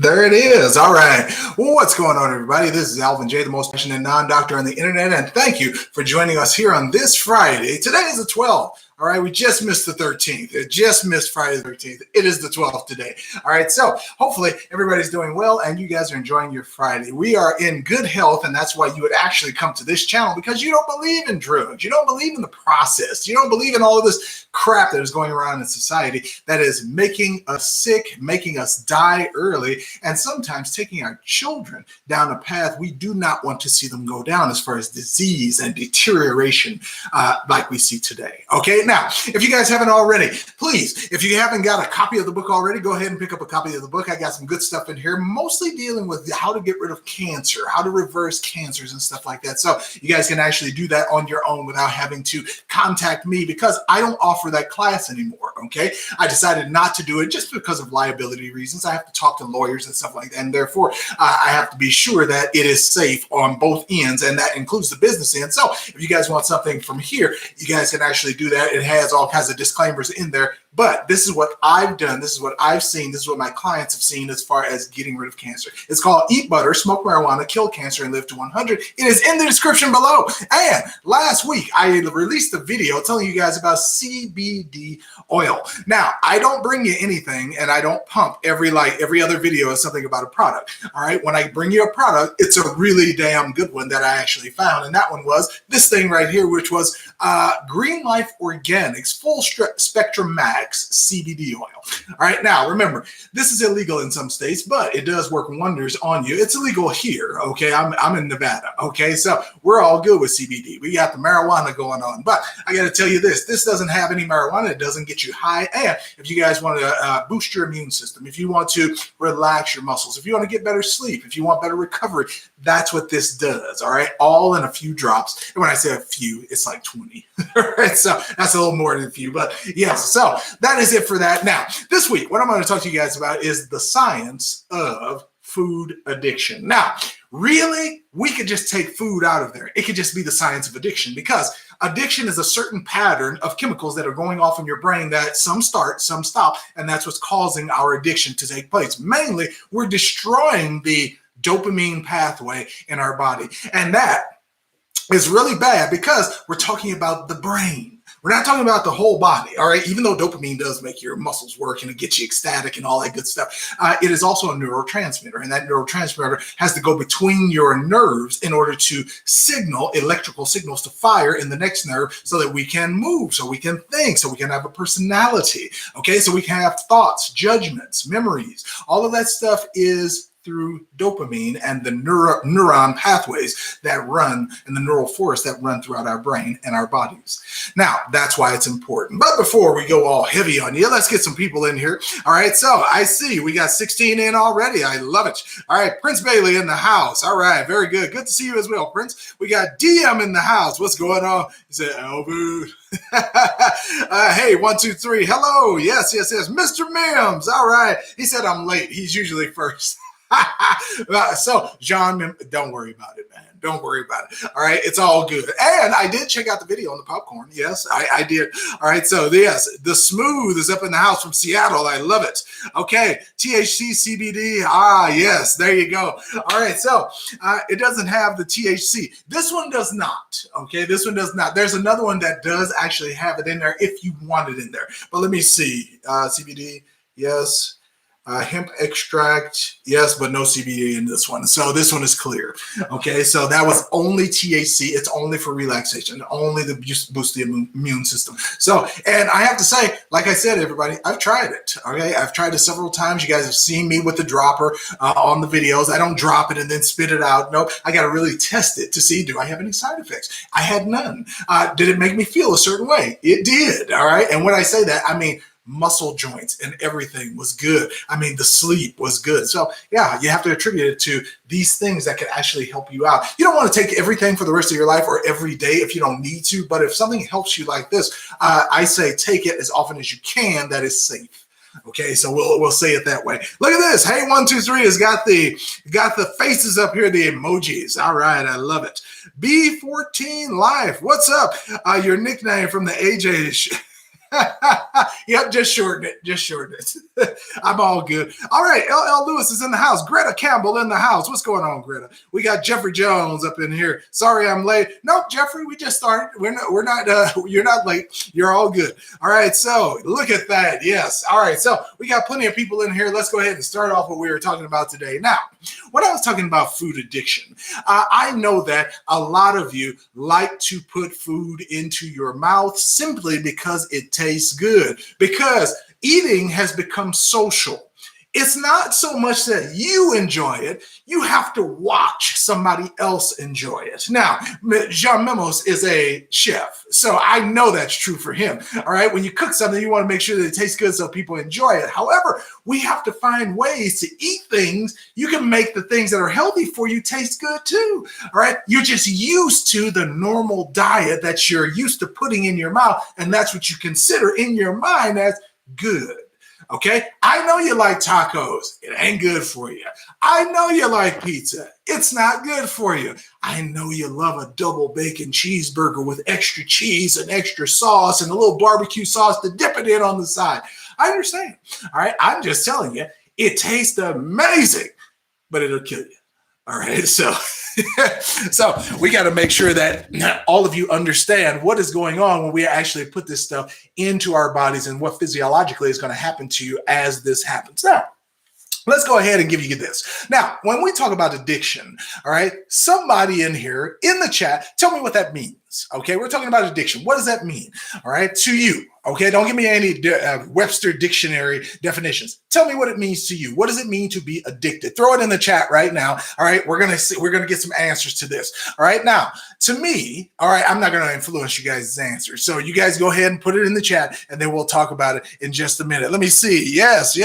There it is. All right. Well, what's going on, everybody? This is Alvin J, the most passionate non-doctor on the internet, and thank you for joining us here on this Friday. Today is the 12th. All right, we just missed the 13th. It just missed Friday the 13th. It is the 12th today. All right, so hopefully everybody's doing well and you guys are enjoying your Friday. We are in good health, and that's why you would actually come to this channel, because you don't believe in drugs. You don't believe in the process. You don't believe in all of this crap that is going around in society that is making us sick, making us die early, and sometimes taking our children down a path we do not want to see them go down as far as disease and deterioration like we see today. Okay, now, if you guys haven't already, please, if you haven't got a copy of the book already, go ahead and pick up a copy of the book. I got some good stuff in here, mostly dealing with how to get rid of cancer, how to reverse cancers and stuff like that. So you guys can actually do that on your own without having to contact me, because I don't offer that class anymore, okay? I decided not to do it just because of liability reasons. I have to talk to lawyers and stuff like that, and therefore I have to be sure that it is safe on both ends, and that includes the business end. So if you guys want something from here, you guys can actually do that. It has all kinds of disclaimers in there, but this is what I've done. This is what I've seen. This is what my clients have seen as far as getting rid of cancer. It's called Eat Butter, Smoke Marijuana, Kill Cancer, and Live to 100. It is in the description below. And last week, I released a video telling you guys about CBD oil. Now, I don't bring you anything, and I don't pump every other video is something about a product. All right, when I bring you a product, it's a really damn good one that I actually found, and that one was this thing right here, which was Green Life Organics Full Spectrum Max CBD oil. All right, now remember, this is illegal in some states, but it does work wonders on you. It's illegal here, okay? I'm in Nevada, okay? So we're all good with CBD. We got the marijuana going on, but I got to tell you this doesn't have any marijuana. It doesn't get you high. And if you guys want to boost your immune system, if you want to relax your muscles, if you want to get better sleep, if you want better recovery, that's what this does, all right? All in a few drops. And when I say a few, it's like 20, all right? So that's a little more than a few, but yes, so that is it for that. Now, this week, what I'm going to talk to you guys about is the science of food addiction. Now, really, we could just take food out of there. It could just be the science of addiction, because addiction is a certain pattern of chemicals that are going off in your brain that some start, some stop, and that's what's causing our addiction to take place. Mainly, we're destroying the dopamine pathway in our body, and that is really bad because we're talking about the brain. We're not talking about the whole body, all right? Even though dopamine does make your muscles work and it gets you ecstatic and all that good stuff, it is also a neurotransmitter, and that neurotransmitter has to go between your nerves in order to signal electrical signals to fire in the next nerve so that we can move, so we can think, so we can have a personality, okay? So we can have thoughts, judgments, memories. All of that stuff is through dopamine and the neuron pathways that run, and the neural forests that run throughout our brain and our bodies. Now, that's why it's important. But before we go all heavy on you, let's get some people in here. All right, so I see we got 16 in already. I love it. All right, Prince Bailey in the house. All right, very good. Good to see you as well, Prince. We got DM in the house. What's going on? He said, Alvin. Hey, 1, 2, 3. Hello. Yes. Mr. Mims. All right. He said I'm late. He's usually first. So, John, don't worry about it, man. Don't worry about it. All right, it's all good. And I did check out the video on the popcorn. Yes, I did. All right, so yes, the Smooth is up in the house from Seattle. I love it. Okay, THC, CBD. Ah, yes, there you go. All right, so it doesn't have the THC. This one does not. Okay, this one does not. There's another one that does actually have it in there if you want it in there. But let me see. CBD, yes. Hemp extract, yes, but no CBD in this one. So this one is clear. Okay, so that was only THC. It's only for relaxation, only to boost the immune system. So, and I have to say, like I said, everybody, I've tried it. Okay, I've tried it several times. You guys have seen me with the dropper on the videos. I don't drop it and then spit it out. No, I got to really test it to see, do I have any side effects? I had none. Did it make me feel a certain way? It did. All right, and when I say that, I mean muscle joints and everything was good. I mean, the sleep was good. So yeah, you have to attribute it to these things that can actually help you out. You don't want to take everything for the rest of your life or every day if you don't need to, but if something helps you like this, I say take it as often as you can. That is safe. Okay, so we'll say it that way. Look at this. Hey, 1, 2, 3 has got the faces up here, the emojis. All right, I love it. B14 Life, what's up? Your nickname from the AJ Yep, just shorten it. Just shorten it. I'm all good. All right, LL Lewis is in the house. Greta Campbell in the house. What's going on, Greta? We got Jeffrey Jones up in here. Sorry, I'm late. Nope, Jeffrey, we just started. We're not. You're not late. You're all good. All right, so look at that. Yes. All right, so we got plenty of people in here. Let's go ahead and start off what we were talking about today. Now, when I was talking about food addiction, I know that a lot of you like to put food into your mouth simply because it tastes good, because eating has become social. It's not so much that you enjoy it, you have to watch somebody else enjoy it. Now, Jean Memos is a chef, so I know that's true for him. All right, when you cook something, you want to make sure that it tastes good so people enjoy it. However, we have to find ways to eat things. You can make the things that are healthy for you taste good too. All right, you're just used to the normal diet that you're used to putting in your mouth, and that's what you consider in your mind as good. Okay, I know you like tacos. It ain't good for you. I know you like pizza. It's not good for you. I know you love a double bacon cheeseburger with extra cheese and extra sauce and a little barbecue sauce to dip it in on the side. I understand. All right, I'm just telling you, it tastes amazing, but it'll kill you. All right, so so we got to make sure that all of you understand what is going on when we actually put this stuff into our bodies and what physiologically is going to happen to you as this happens. Now, let's go ahead and give you this. Now, when we talk about addiction, all right, somebody in here in the chat, tell me what that means. Okay, we're talking about addiction. What does that mean? All right, to you. Okay, don't give me any Webster dictionary definitions. Tell me what it means to you. What does it mean to be addicted? Throw it in the chat right now. All right, we're gonna get some answers to this. All right, now to me, all right, I'm not gonna influence you guys' answers. So you guys go ahead and put it in the chat, and then we'll talk about it in just a minute. Let me see. Yes.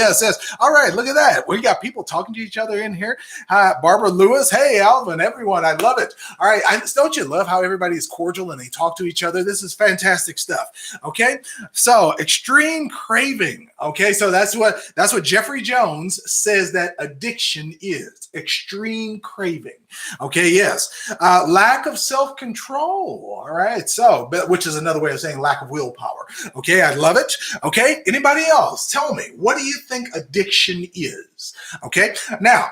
All right, look at that. We got people talking to each other in here. Barbara Lewis. Hey, Alvin. Everyone, I love it. All right, don't you love how everybody is cordial and they talk to each other? This is fantastic stuff. Okay. So extreme craving. Okay, so that's what Jeffrey Jones says that addiction is. Extreme craving. Okay, yes. Lack of self-control. All right, so which is another way of saying lack of willpower. Okay, I love it. Okay, anybody else? Tell me, what do you think addiction is? Okay, now,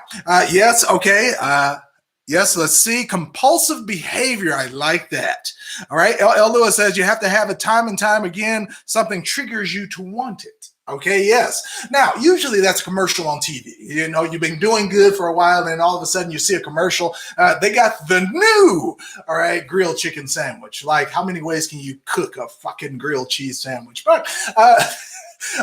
yes, okay. Yes, let's see. Compulsive behavior. I like that. All right. L. Lewis says you have to have it time and time again. Something triggers you to want it. Okay. Yes. Now, usually that's a commercial on TV. You know, you've been doing good for a while, and then all of a sudden you see a commercial. They got the new, all right, grilled chicken sandwich. Like, how many ways can you cook a fucking grilled cheese sandwich? But,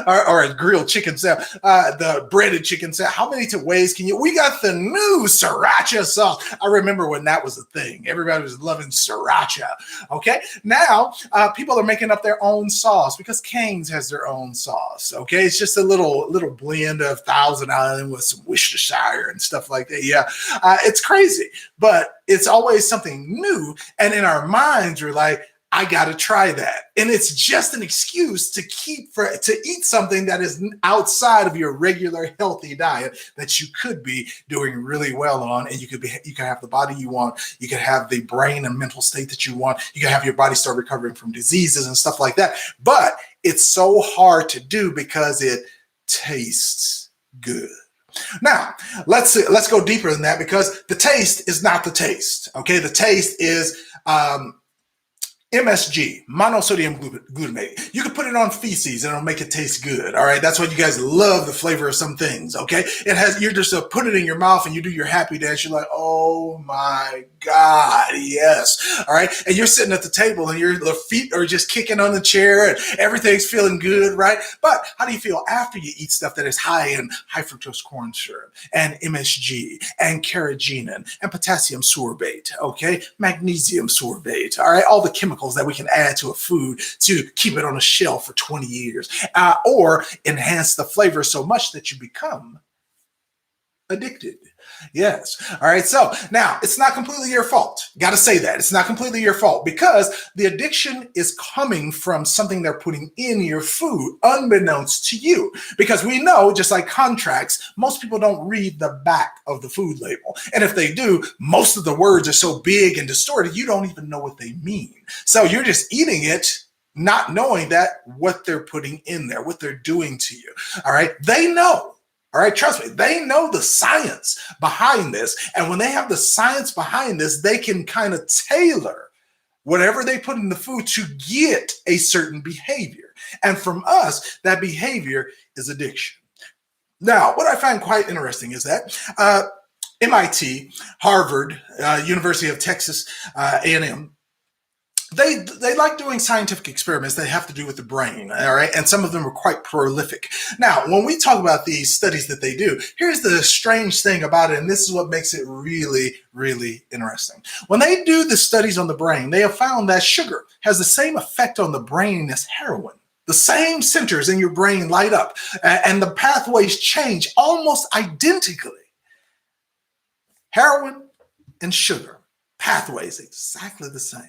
or a grilled chicken sandwich, the breaded chicken sandwich. How many ways can you? We got the new sriracha sauce. I remember when that was a thing. Everybody was loving sriracha. Okay, now people are making up their own sauce because Cane's has their own sauce. Okay, it's just a little blend of Thousand Island with some Worcestershire and stuff like that. Yeah, it's crazy, but it's always something new, and in our minds, we're like, I got to try that. And it's just an excuse to eat something that is outside of your regular healthy diet that you could be doing really well on. And you can have the body you want. You can have the brain and mental state that you want. You can have your body start recovering from diseases and stuff like that. But it's so hard to do because it tastes good. Now, let's go deeper than that, because the taste is not the taste. Okay, the taste is MSG, monosodium glutamate. You can put it on feces and it'll make it taste good. All right. That's why you guys love the flavor of some things. Okay. You're just put it in your mouth and you do your happy dance. You're like, oh my God. Yes. All right. And you're sitting at the table and your feet are just kicking on the chair and everything's feeling good. Right. But how do you feel after you eat stuff that is high in high fructose corn syrup and MSG and carrageenan and potassium sorbate? Okay. Magnesium sorbate. All right. All the chemicals that we can add to a food to keep it on a shelf for 20 years, or enhance the flavor so much that you become addicted. Yes. All right. So now it's not completely your fault. Got to say that. It's not completely your fault, because the addiction is coming from something they're putting in your food, unbeknownst to you. Because we know, just like contracts, most people don't read the back of the food label. And if they do, most of the words are so big and distorted, you don't even know what they mean. So you're just eating it not knowing that what they're putting in there, what they're doing to you. All right. They know. All right. Trust me. They know the science behind this. And when they have the science behind this, they can kind of tailor whatever they put in the food to get a certain behavior. And from us, that behavior is addiction. Now, what I find quite interesting is that MIT, Harvard, University of Texas, A&M, they like doing scientific experiments that have to do with the brain, all right? And some of them are quite prolific. Now, when we talk about these studies that they do, here's the strange thing about it, and this is what makes it really, really interesting. When they do the studies on the brain, they have found that sugar has the same effect on the brain as heroin. The same centers in your brain light up, and the pathways change almost identically. Heroin and sugar, pathways exactly the same.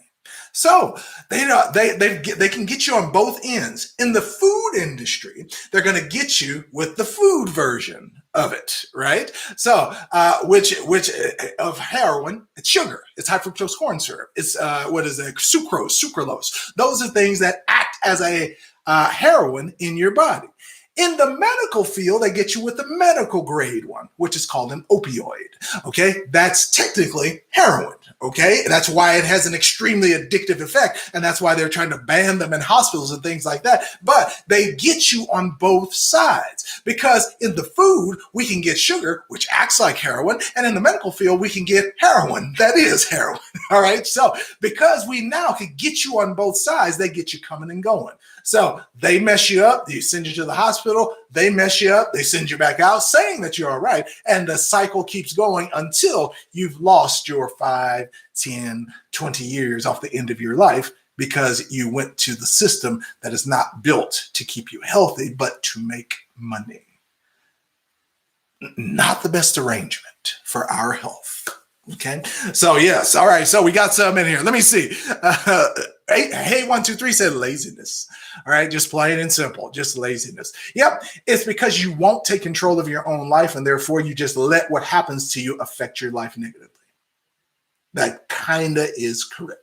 So they can get you on both ends. In the food industry, they're going to get you with the food version of it, right? So which of heroin? It's sugar. It's high fructose corn syrup. It's sucralose. Those are things that act as a heroin in your body. In the medical field, they get you with the medical grade one, which is called an opioid. Okay, that's technically heroin. Okay, that's why it has an extremely addictive effect, and that's why they're trying to ban them in hospitals and things like that. But they get you on both sides, because in the food we can get sugar, which acts like heroin, and in the medical field we can get heroin that is heroin. All right, so because we now can get you on both sides, they get you coming and going. So they mess you up, they send you to the hospital, they mess you up, they send you back out saying that you're all right. And the cycle keeps going until you've lost your 5, 10, 20 years off the end of your life, because you went to the system that is not built to keep you healthy, but to make money. Not the best arrangement for our health. Okay. So yes. All right. So we got some in here. Let me see. Hey, 123 said laziness. All right. Just plain and simple. Just laziness. Yep. It's because you won't take control of your own life, and therefore you just let what happens to you affect your life negatively. That kind of is correct.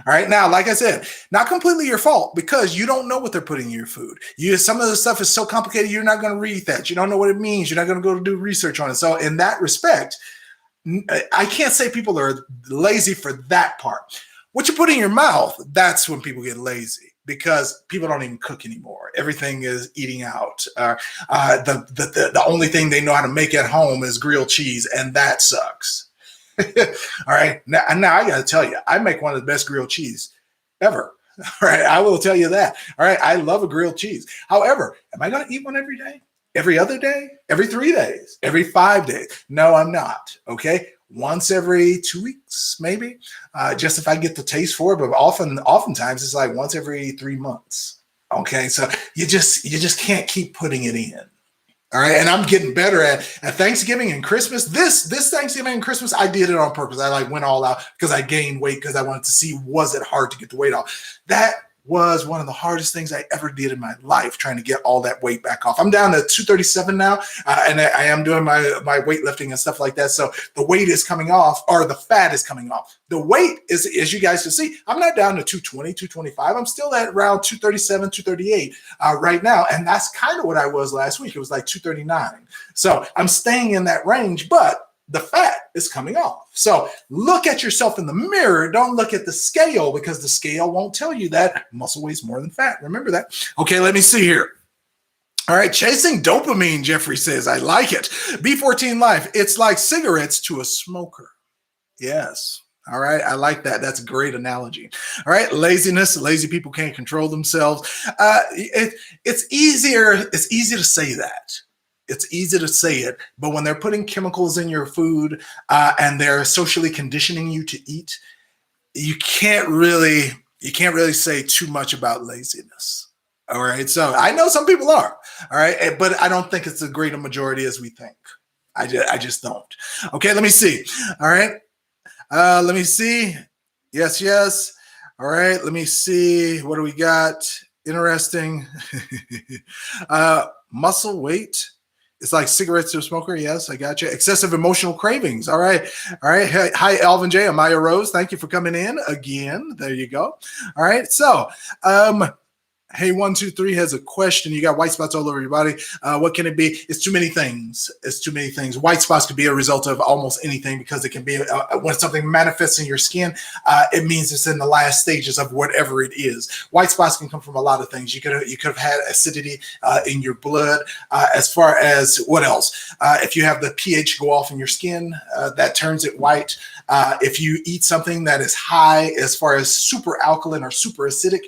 All right. Now, like I said, not completely your fault, because you don't know what they're putting in your food. Some of the stuff is so complicated, you're not going to read that. You don't know what it means. You're not going to go do research on it. So in that respect, I can't say people are lazy for that part. What you put in your mouth, that's when people get lazy, because people don't even cook anymore. Everything is eating out. The only thing they know how to make at home is grilled cheese, and that sucks. All right. Now I got to tell you, I make one of the best grilled cheese ever. All right. I will tell you that. All right. I love a grilled cheese. However, am I going to eat one every day? Every other day? Every 3 days? Every 5 days? No, I'm not. Okay. Once every 2 weeks, maybe, just if I get the taste for it. But oftentimes it's like once every 3 months. Okay. So you just can't keep putting it in. All right. And I'm getting better at Thanksgiving and Christmas. This Thanksgiving and Christmas, I did it on purpose. I went all out because I gained weight, because I wanted to see, was it hard to get the weight off? That was one of the hardest things I ever did in my life, trying to get all that weight back off. I'm down to 237 now, and I am doing my weightlifting and stuff like that. So the weight is coming off, or the fat is coming off. The weight is, as you guys can see, I'm not down to 220, 225. I'm still at around 237, 238 right now. And that's kind of what I was last week. It was like 239. So I'm staying in that range, but the fat is coming off. So look at yourself in the mirror. Don't look at the scale, because the scale won't tell you that muscle weighs more than fat. Remember that. Okay, let me see here. All right, chasing dopamine, Jeffrey says. I like it. B14 Life. It's like cigarettes to a smoker. Yes. All right, I like that. That's a great analogy. All right, laziness. Lazy people can't control themselves. It's easier. It's easy to say that. It's easy to say it, but when they're putting chemicals in your food and they're socially conditioning you to eat, you can't really say too much about laziness. All right. So I know some people are. All right. But I don't think it's a greater majority as we think. I just don't. Okay. Let me see. All right. Let me see. Yes. All right. Let me see. What do we got? Interesting. Muscle weight It's like cigarettes to a smoker. Yes, I got you. Excessive emotional cravings. All right. All right. Hey, hi, Alvin J. Amaya Rose. Thank you for coming in again. There you go. All right. So, hey, 123 has a question. You got white spots all over your body. What can it be? It's too many things. It's too many things. White spots could be a result of almost anything because it can be when something manifests in your skin, it means it's in the last stages of whatever it is. White spots can come from a lot of things. You could have had acidity in your blood. As far as what else? If you have the pH go off in your skin, that turns it white. If you eat something that is high as far as super alkaline or super acidic,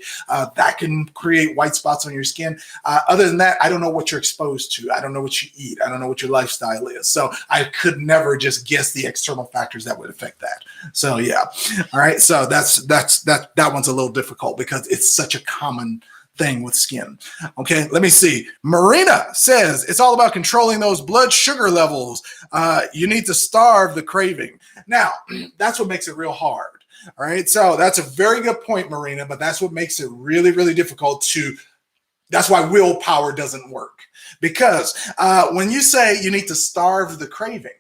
that can create white spots on your skin. Other than that, I don't know what you're exposed to. I don't know what you eat. I don't know what your lifestyle is. So I could never just guess the external factors that would affect that. So yeah. All right. So that one's a little difficult because it's such a common thing with skin. Okay, let me see. Marina says it's all about controlling those blood sugar levels. You need to starve the craving. Now, that's what makes it real hard. All right, so that's a very good point, Marina, but that's what makes it really, really difficult that's why willpower doesn't work. Because when you say you need to starve the craving,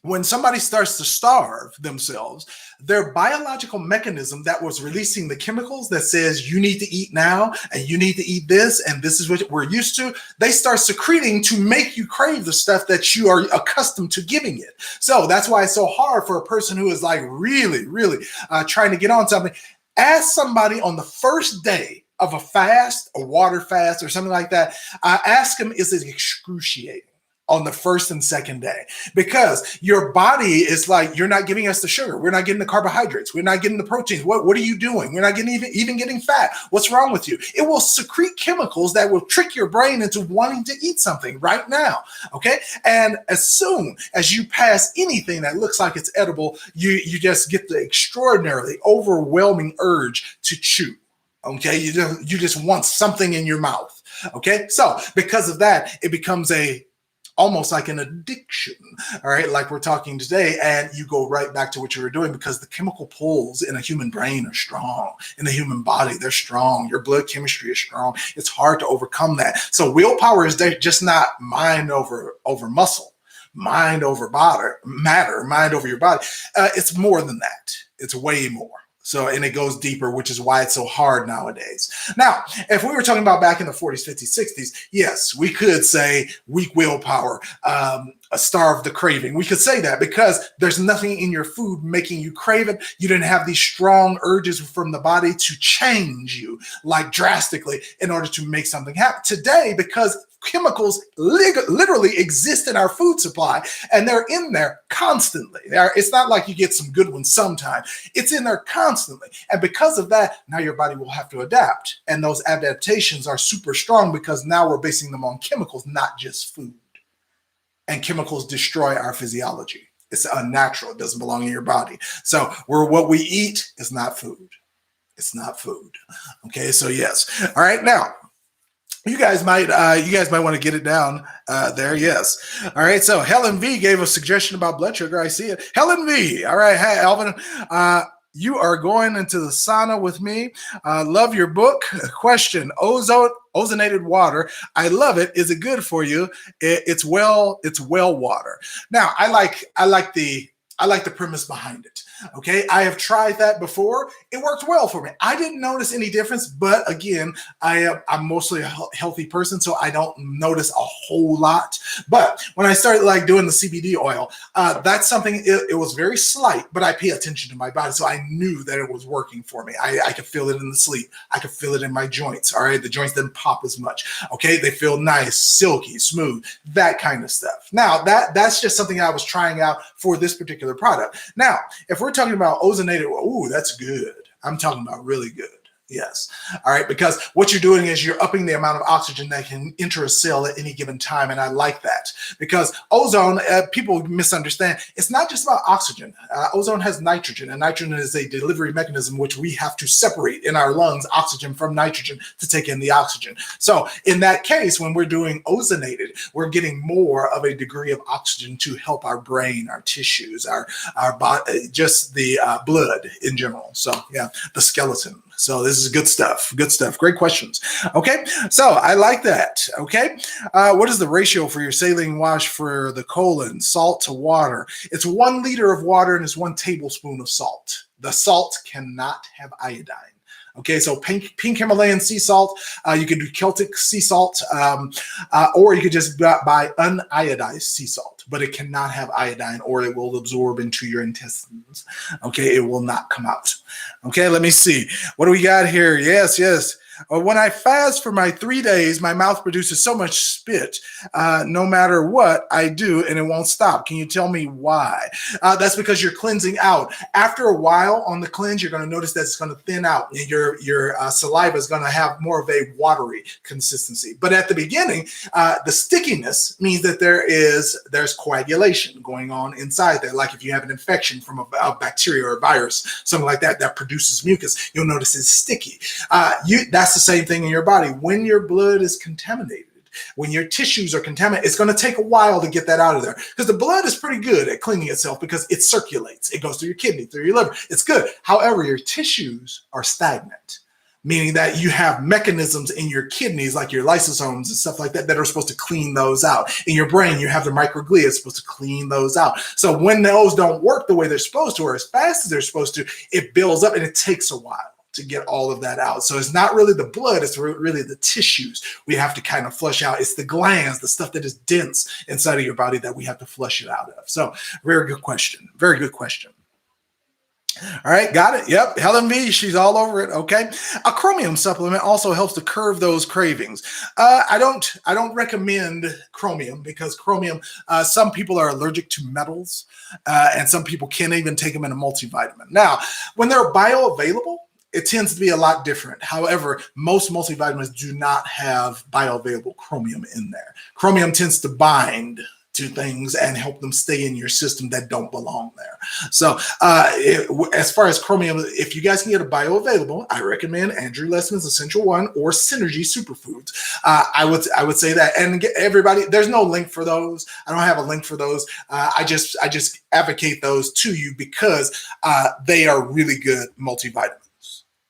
when somebody starts to starve themselves, their biological mechanism that was releasing the chemicals that says you need to eat now and you need to eat this and this is what we're used to, they start secreting to make you crave the stuff that you are accustomed to giving it. So that's why it's so hard for a person who is like really, really trying to get on something. Ask somebody on the first day of a fast, a water fast or something like that, ask them, is it excruciating on the first and second day? Because your body is like, you're not giving us the sugar. We're not getting the carbohydrates. We're not getting the proteins. What are you doing? We're not getting even getting fat. What's wrong with you? It will secrete chemicals that will trick your brain into wanting to eat something right now. Okay. And as soon as you pass anything that looks like it's edible, you just get the extraordinarily overwhelming urge to chew. Okay. You just want something in your mouth. Okay. So because of that, it becomes almost like an addiction, all right, like we're talking today, and you go right back to what you were doing because the chemical pulls in a human brain are strong. In the human body, they're strong. Your blood chemistry is strong. It's hard to overcome that. So willpower is just not mind over muscle, mind over matter, mind over your body. It's more than that. It's way more. So, and it goes deeper, which is why it's so hard nowadays. Now, if we were talking about back in the 40s, 50s, 60s, yes, we could say weak willpower, starve the craving. We could say that because there's nothing in your food making you crave it. You didn't have these strong urges from the body to change you like drastically in order to make something happen. Today, because chemicals literally exist in our food supply and they're in there constantly. It's not like you get some good ones sometime. It's in there constantly. And because of that, now your body will have to adapt. And those adaptations are super strong because now we're basing them on chemicals, not just food. And chemicals destroy our physiology. It's unnatural. It doesn't belong in your body. So what we eat is not food. It's not food. Okay, so yes. All right, now you guys might want to get it down there. Yes. All right. So Helen V gave a suggestion about blood sugar. I see it. Helen V. All right. Hey, Alvin. You are going into the sauna with me. Love your book. Question: ozonated water. I love it. Is it good for you? It's well water. Now, I like the premise behind it. Okay, I have tried that before. It worked well for me. I didn't notice any difference, but again, I'm mostly a healthy person, so I don't notice a whole lot. But when I started like doing the CBD oil, that's something, it was very slight, but I pay attention to my body, so I knew that it was working for me. I could feel it in the sleep. I could feel it in my joints. All right, the joints didn't pop as much. Okay, they feel nice, silky, smooth, that kind of stuff. Now, that's just something I was trying out for this particular product. Now, if we're talking about ozonated, ooh, that's good. I'm talking about really good. Yes. All right. Because what you're doing is you're upping the amount of oxygen that can enter a cell at any given time. And I like that because ozone, people misunderstand. It's not just about oxygen. Ozone has nitrogen, and nitrogen is a delivery mechanism which we have to separate in our lungs oxygen from nitrogen to take in the oxygen. So in that case, when we're doing ozonated, we're getting more of a degree of oxygen to help our brain, our tissues, our body, just the blood in general. So yeah, the skeleton. So this is good stuff. Good stuff. Great questions. Okay. So I like that. Okay. What is the ratio for your saline wash for the colon? Salt to water. It's 1 liter of water and it's 1 tablespoon of salt. The salt cannot have iodine. Okay, so pink Himalayan sea salt, you could do Celtic sea salt, or you could just buy uniodized sea salt, but it cannot have iodine or it will absorb into your intestines. Okay, it will not come out. Okay, let me see. What do we got here? Yes. When I fast for my 3 days, my mouth produces so much spit, no matter what I do, and it won't stop. Can you tell me why? That's because you're cleansing out. After a while on the cleanse, you're going to notice that it's going to thin out. Your saliva is going to have more of a watery consistency. But at the beginning, the stickiness means that there's coagulation going on inside there. Like if you have an infection from a bacteria or a virus, something like that, that produces mucus, you'll notice it's sticky. That's the same thing in your body. When your blood is contaminated, when your tissues are contaminated, it's going to take a while to get that out of there because the blood is pretty good at cleaning itself because it circulates. It goes through your kidney, through your liver. It's good. However, your tissues are stagnant, meaning that you have mechanisms in your kidneys like your lysosomes and stuff like that that are supposed to clean those out. In your brain, you have the microglia that's supposed to clean those out. So when those don't work the way they're supposed to or as fast as they're supposed to, it builds up and it takes a while to get all of that out. So it's not really the blood, it's really the tissues we have to kind of flush out. It's the glands, the stuff that is dense inside of your body that we have to flush it out of. So very good question. Very good question. All right, got it. Yep, Helen B, she's all over it. Okay, a chromium supplement also helps to curb those cravings. I don't recommend chromium because chromium. Some people are allergic to metals, and some people can't even take them in a multivitamin. Now, when they're bioavailable, it tends to be a lot different. However, most multivitamins do not have bioavailable chromium in there. Chromium tends to bind to things and help them stay in your system that don't belong there. So as far as chromium, if you guys can get a bioavailable, I recommend Andrew Lessman's Essential One or Synergy Superfoods. I would say that. And everybody, there's no link for those. I don't have a link for those. I just advocate those to you because they are really good multivitamins.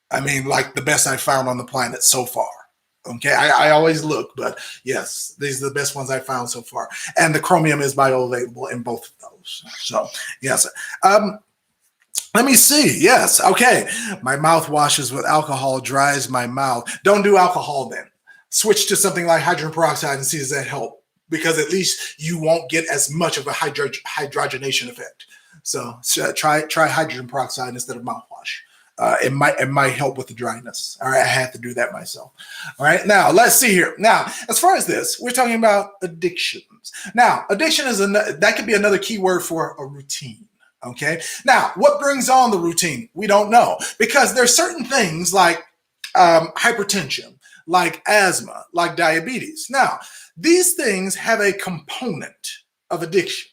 I mean, like the best I've found on the planet so far. Okay, I always look, but yes, these are the best ones I've found so far. And the chromium is bioavailable in both of those. So, yes. Let me see. Yes, okay. My mouth washes with alcohol dries my mouth. Don't do alcohol then. Switch to something like hydrogen peroxide and see does that help, because at least you won't get as much of a hydrogenation effect. So try hydrogen peroxide instead of mouthwash. It might help with the dryness. All right, I had to do that myself. All right, now let's see here. Now, as far as this, we're talking about addictions. Now, addiction is that could be another key word for a routine. Okay, now what brings on the routine? We don't know, because there's certain things like hypertension, like asthma, like diabetes. Now, these things have a component of addiction.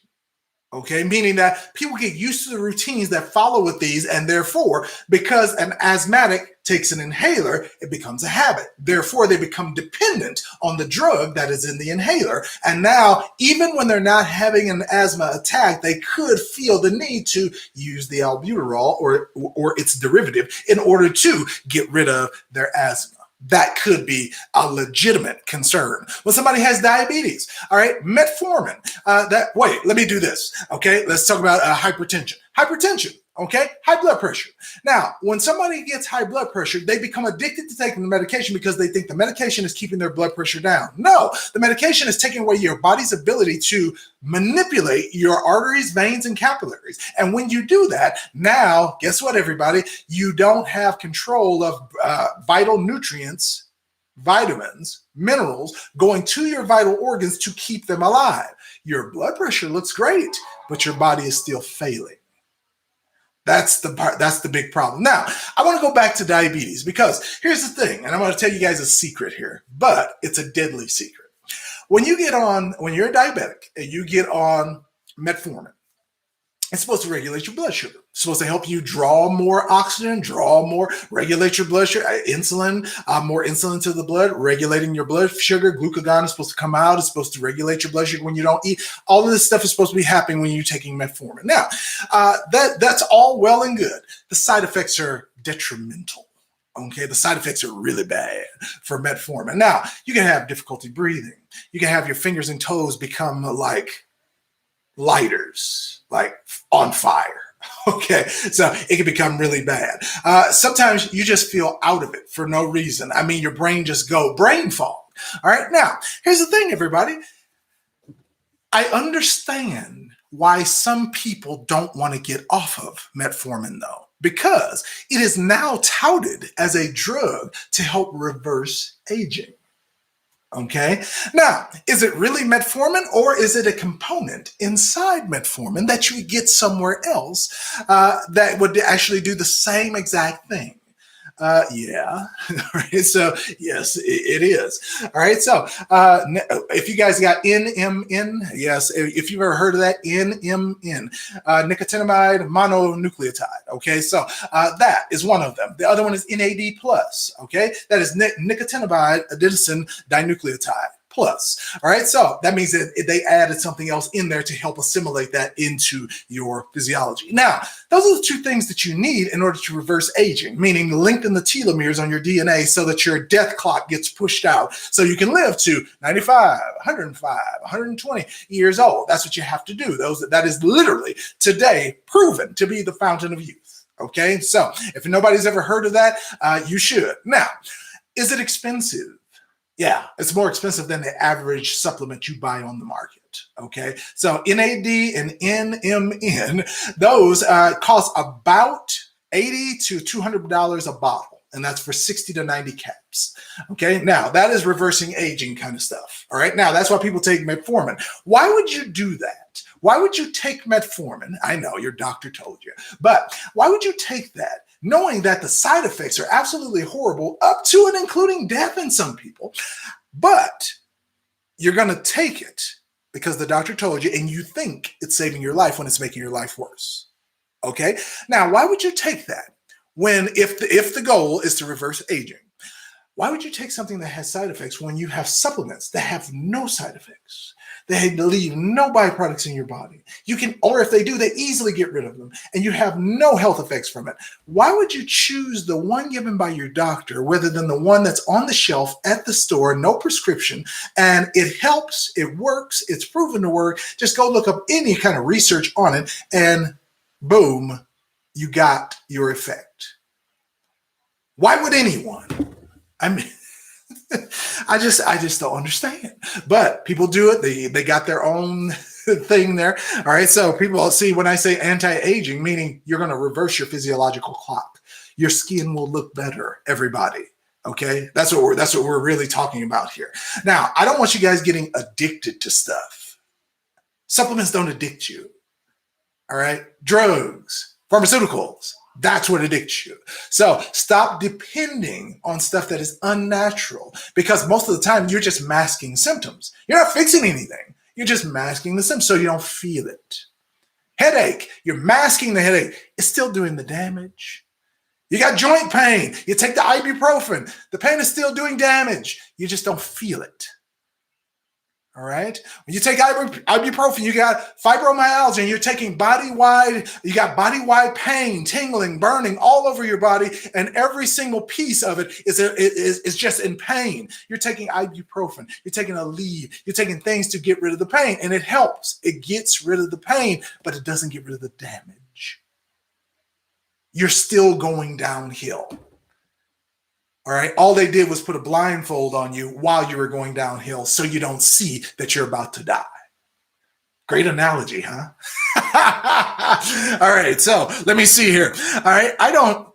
Okay, meaning that people get used to the routines that follow with these, and therefore, because an asthmatic takes an inhaler, it becomes a habit. Therefore, they become dependent on the drug that is in the inhaler. And now, even when they're not having an asthma attack, they could feel the need to use the albuterol or its derivative in order to get rid of their asthma. That could be a legitimate concern. When somebody has diabetes, all right, metformin, let me do this, okay? Let's talk about hypertension. Hypertension, okay? High blood pressure. Now, when somebody gets high blood pressure, they become addicted to taking the medication because they think the medication is keeping their blood pressure down. No, the medication is taking away your body's ability to manipulate your arteries, veins, and capillaries. And when you do that, now, guess what, everybody? You don't have control of vital nutrients, vitamins, minerals going to your vital organs to keep them alive. Your blood pressure looks great, but your body is still failing. That's the part. That's the big problem. Now, I want to go back to diabetes because here's the thing, and I'm going to tell you guys a secret here, but it's a deadly secret. When you're a diabetic and you get on metformin, it's supposed to regulate your blood sugar. It's supposed to help you draw more oxygen, regulate your blood sugar, insulin, more insulin to the blood, regulating your blood sugar. Glucagon is supposed to come out. It's supposed to regulate your blood sugar when you don't eat. All of this stuff is supposed to be happening when you're taking metformin. Now, that's all well and good. The side effects are detrimental. Okay, the side effects are really bad for metformin. Now, you can have difficulty breathing. You can have your fingers and toes become like lighters, like on fire. Okay, so it can become really bad. Sometimes you just feel out of it for no reason. I mean, your brain just go brain fog. All right, now here's the thing, everybody. I understand why some people don't want to get off of metformin, though, because it is now touted as a drug to help reverse aging. Okay. Now, is it really metformin, or is it a component inside metformin that you get somewhere else that would actually do the same exact thing? Yeah. Right. So yes, it is. All right. So if you guys got NMN, yes, if you've ever heard of that, NMN, nicotinamide mononucleotide. Okay. So that is one of them. The other one is NAD plus. Okay. That is nicotinamide adenosine dinucleotide plus. All right. So that means that they added something else in there to help assimilate that into your physiology. Now, those are the two things that you need in order to reverse aging, meaning lengthen the telomeres on your DNA so that your death clock gets pushed out so you can live to 95, 105, 120 years old. That's what you have to do. That is literally today proven to be the fountain of youth. Okay. So if nobody's ever heard of that, you should. Now, is it expensive? Yeah, it's more expensive than the average supplement you buy on the market. Okay, so NAD and NMN, those cost about $80 to $200 a bottle, and that's for 60 to 90 caps. Okay, now that is reversing aging kind of stuff. All right, now that's why people take metformin. Why would you do that? Why would you take metformin? I know your doctor told you, but why would you take that, knowing that the side effects are absolutely horrible, up to and including death in some people, but you're going to take it because the doctor told you and you think it's saving your life when it's making your life worse? Okay, now why would you take that when, if the goal is to reverse aging, why would you take something that has side effects when you have supplements that have no side effects? They leave no byproducts in your body. You can, or if they do, they easily get rid of them, and you have no health effects from it. Why would you choose the one given by your doctor rather than the one that's on the shelf at the store, no prescription, and it helps, it works, it's proven to work? Just go look up any kind of research on it, and boom, you got your effect. Why would anyone? I mean, I just don't understand. But people do it. They got their own thing there. All right. So people see when I say anti-aging, meaning you're going to reverse your physiological clock. Your skin will look better, everybody. Okay. That's what we're really talking about here. Now, I don't want you guys getting addicted to stuff. Supplements don't addict you. All right. Drugs, pharmaceuticals, that's what addicts you. So stop depending on stuff that is unnatural, because most of the time you're just masking symptoms. You're not fixing anything. You're just masking the symptoms so you don't feel it. Headache, you're masking the headache. It's still doing the damage. You got joint pain. You take the ibuprofen. The pain is still doing damage. You just don't feel it. All right. When you take ibuprofen, you got fibromyalgia, and you're taking you got body-wide pain, tingling, burning all over your body, and every single piece of it is just in pain. You're taking ibuprofen, you're taking Aleve, you're taking things to get rid of the pain, and it helps. It gets rid of the pain, but it doesn't get rid of the damage. You're still going downhill. All right. All they did was put a blindfold on you while you were going downhill so you don't see that you're about to die. Great analogy, huh? All right. So let me see here. All right. I don't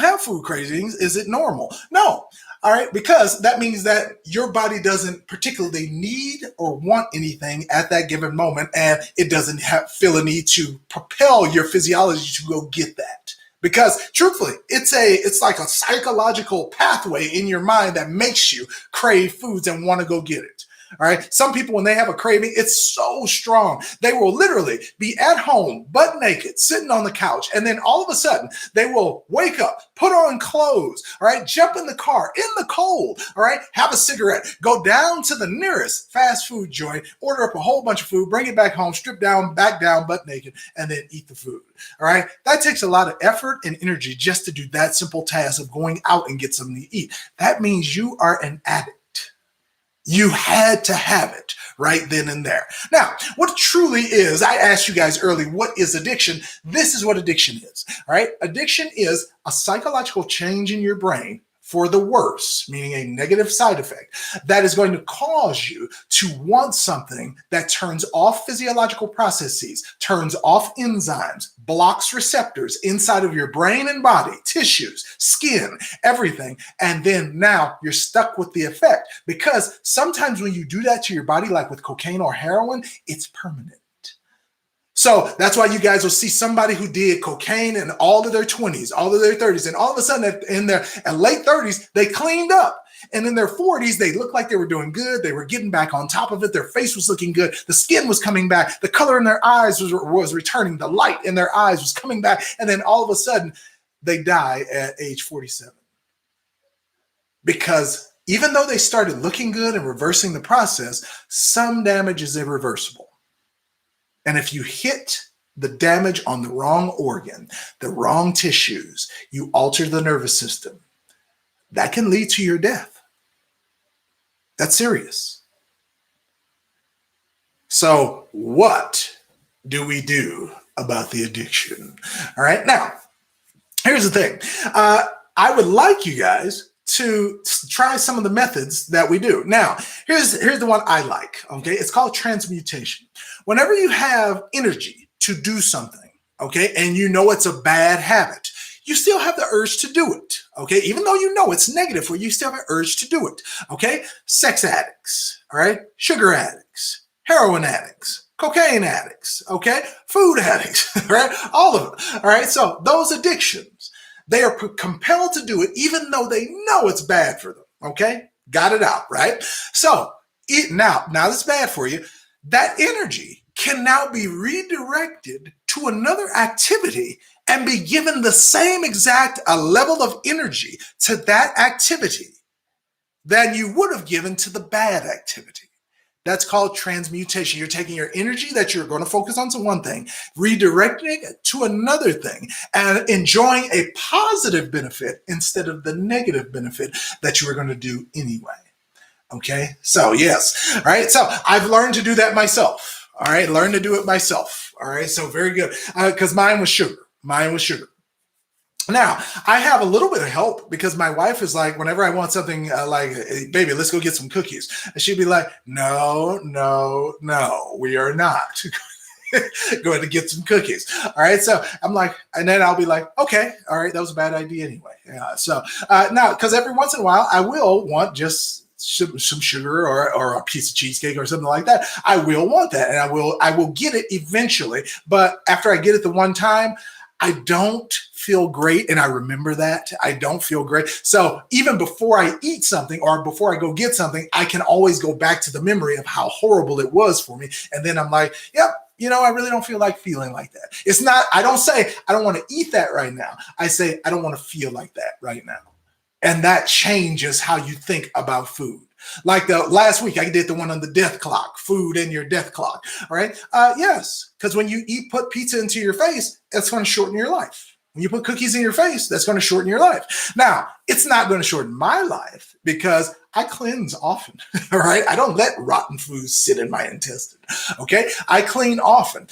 have food cravings. Is it normal? No. All right. Because that means that your body doesn't particularly need or want anything at that given moment, and it doesn't feel a need to propel your physiology to go get that. Because truthfully, it's like a psychological pathway in your mind that makes you crave foods and want to go get it. All right. Some people, when they have a craving, it's so strong. They will literally be at home, butt naked, sitting on the couch. And then all of a sudden, they will wake up, put on clothes, all right, jump in the car in the cold, all right, have a cigarette, go down to the nearest fast food joint, order up a whole bunch of food, bring it back home, strip down, back down, butt naked, and then eat the food. All right. That takes a lot of effort and energy just to do that simple task of going out and get something to eat. That means you are an addict. You had to have it right then and there. Now, what truly is, I asked you guys earlier, what is addiction? This is what addiction is. All right. Addiction is a psychological change in your brain for the worse, meaning a negative side effect that is going to cause you to want something that turns off physiological processes, turns off enzymes, blocks receptors inside of your brain and body, tissues, skin, everything. And then now you're stuck with the effect, because sometimes when you do that to your body, like with cocaine or heroin, it's permanent. So that's why you guys will see somebody who did cocaine in all of their 20s, all of their 30s, and all of a sudden in their late 30s, they cleaned up. And in their 40s, they looked like they were doing good. They were getting back on top of it. Their face was looking good. The skin was coming back. The color in their eyes was returning. The light in their eyes was coming back. And then all of a sudden, they die at age 47. Because even though they started looking good and reversing the process, some damage is irreversible. And if you hit the damage on the wrong organ, the wrong tissues, you alter the nervous system, that can lead to your death. That's serious. So what do we do about the addiction? All right. Now, here's the thing. I would like you guys to try some of the methods that we do. Now, here's the one I like, okay? It's called transmutation. Whenever you have energy to do something, okay, and you know it's a bad habit, you still have the urge to do it, okay? Even though you know it's negative for you, you still have an urge to do it, okay? Sex addicts, all right? Sugar addicts, heroin addicts, cocaine addicts, okay? Food addicts, right? All of them, all right? So those addictions, they are compelled to do it even though they know it's bad for them, okay? Got it out, right? So now it's bad for you. That energy can now be redirected to another activity and be given the same exact level of energy to that activity than you would have given to the bad activity. That's called transmutation. You're taking your energy that you're going to focus on to one thing, redirecting it to another thing, and enjoying a positive benefit instead of the negative benefit that you were going to do anyway. Okay, so yes, all right. So I've learned to do that myself. All right, learn to do it myself. All right, so very good. Because mine was sugar. Now, I have a little bit of help because my wife is like, whenever I want something like, hey, baby, let's go get some cookies. And she'd be like, no, we are not going to get some cookies. All right. So I'm like, and then I'll be like, okay, all right, that was a bad idea anyway. So now, because every once in a while, I will want just some sugar or a piece of cheesecake or something like that. I will want that, and I will get it eventually. But after I get it the one time, I don't feel great, and I remember that. I don't feel great. So even before I eat something or before I go get something, I can always go back to the memory of how horrible it was for me. And then I'm like, yep, I really don't feel like feeling like that. It's not, I don't say I don't want to eat that right now. I say I don't want to feel like that right now. And that changes how you think about food. Like the last week, I did the one on the death clock, food in your death clock. All right. Yes. Because when you put pizza into your face, that's going to shorten your life. When you put cookies in your face, that's going to shorten your life. Now, it's not going to shorten my life because I cleanse often. All right. I don't let rotten foods sit in my intestine. Okay. I clean often.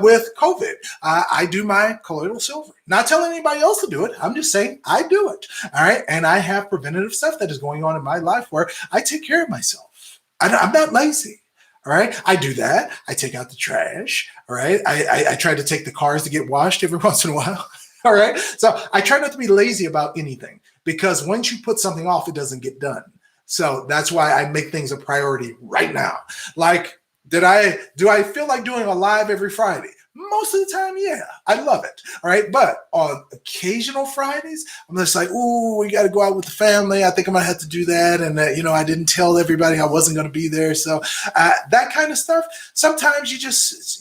With COVID, I do my colloidal silver. Not telling anybody else to do it. I'm just saying I do it. All right. And I have preventative stuff that is going on in my life where I take care of myself. I'm not lazy. All right. I do that. I take out the trash. All right. I try to take the cars to get washed every once in a while. All right. So I try not to be lazy about anything because once you put something off, it doesn't get done. So that's why I make things a priority right now. Like, do I feel like doing a live every Friday? Most of the time, yeah, I love it. All right. But on occasional Fridays, I'm just like, ooh, we got to go out with the family. I think I'm going to have to do that. And, I didn't tell everybody I wasn't going to be there. So that kind of stuff, sometimes